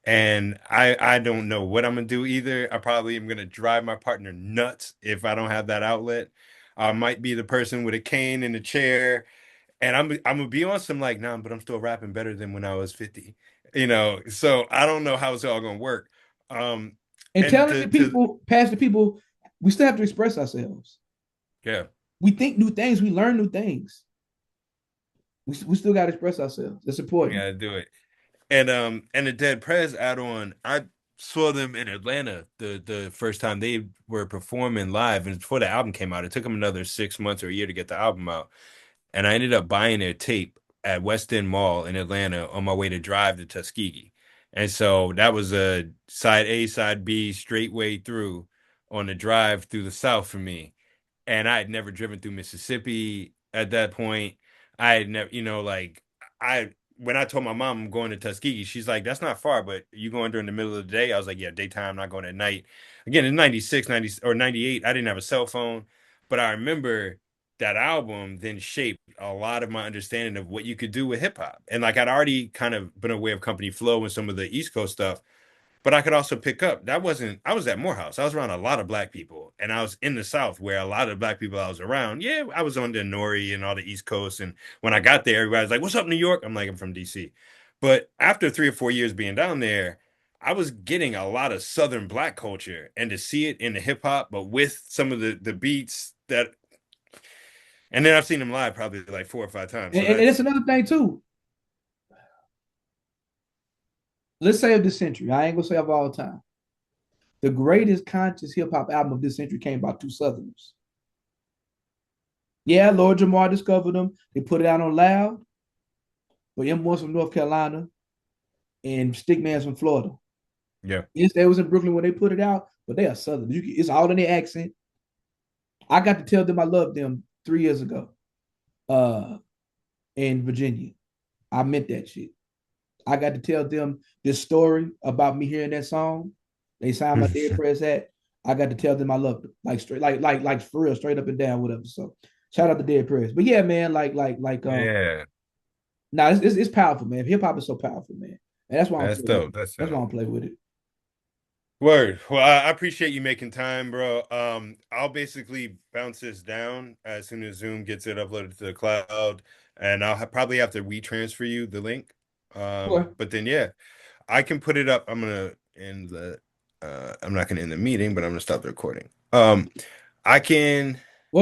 And I don't know what I'm gonna do either. I probably am gonna drive my partner nuts if I don't have that outlet. I might be the person with a cane and a chair, and I'm gonna be on some like, nah, but I'm still rapping better than when I was 50. So I don't know how it's all gonna work. Um, And and telling the to people, past the people, we still have to express ourselves. yeah, We think new things, we learn new things. We still got to express ourselves. It's we important. gotta do it. And the Dead Prez add-on, I saw them in Atlanta the first time they were performing live, and before the album came out, it took them another 6 months or a year to get the album out. And I ended up buying their tape at West End Mall in Atlanta on my way to drive to Tuskegee. And so that was a side A, side B, straight way through on the drive through the South for me. And I had never driven through Mississippi at that point. I had never, like I when I told my mom I'm going to Tuskegee, she's like, "That's not far, but you going during the middle of the day?" I was like, "Yeah, daytime, not going at night." Again, in 96, 90 or 98, I didn't have a cell phone, but I remember that album then shaped a lot of my understanding of what you could do with hip hop. And like I'd already kind of been aware of Company Flow and some of the East Coast stuff, but I could also pick up. That wasn't, I was at Morehouse. I was around a lot of black people. And I was in the South where a lot of black people I was around. Yeah, I was on the Nori and all the East Coast. And when I got there, everybody was like, "What's up, New York?" I'm like, "I'm from DC." But after 3 or 4 years being down there, I was getting a lot of Southern black culture, and to see it in the hip hop, but with some of the beats that, and then I've seen them live probably like 4 or 5 times. So And it's that's another thing too. Let's say of this century. I ain't gonna say of all time. The greatest conscious hip hop album of this century came by two Southerners. Yeah, Lord Jamar discovered them. They put it out on Loud, but M1's from North Carolina and Stickman's from Florida. yeah. Yes, they was in Brooklyn when they put it out, but they are Southern. It's all in their accent. I got to tell them I love them 3 years ago uh, in Virginia. I meant that shit. I got to tell them this story about me hearing that song. They signed my Dead Press hat. I got to tell them I loved them, like straight, like for real, straight up and down, whatever. So shout out to Dead Press. But yeah, man, Yeah, nah, it's powerful, man. Hip hop is so powerful, man, and that's why I'm that's play with dope. it. That's That's why dope. I'm play with it. Word. Well, I appreciate you making time, bro. I'll basically bounce this down as soon as Zoom gets it uploaded to the cloud, and I'll probably have to retransfer you the link. Okay. But then yeah, I can put it up. I'm gonna end the. I'm not gonna end the meeting, but I'm gonna stop the recording. I can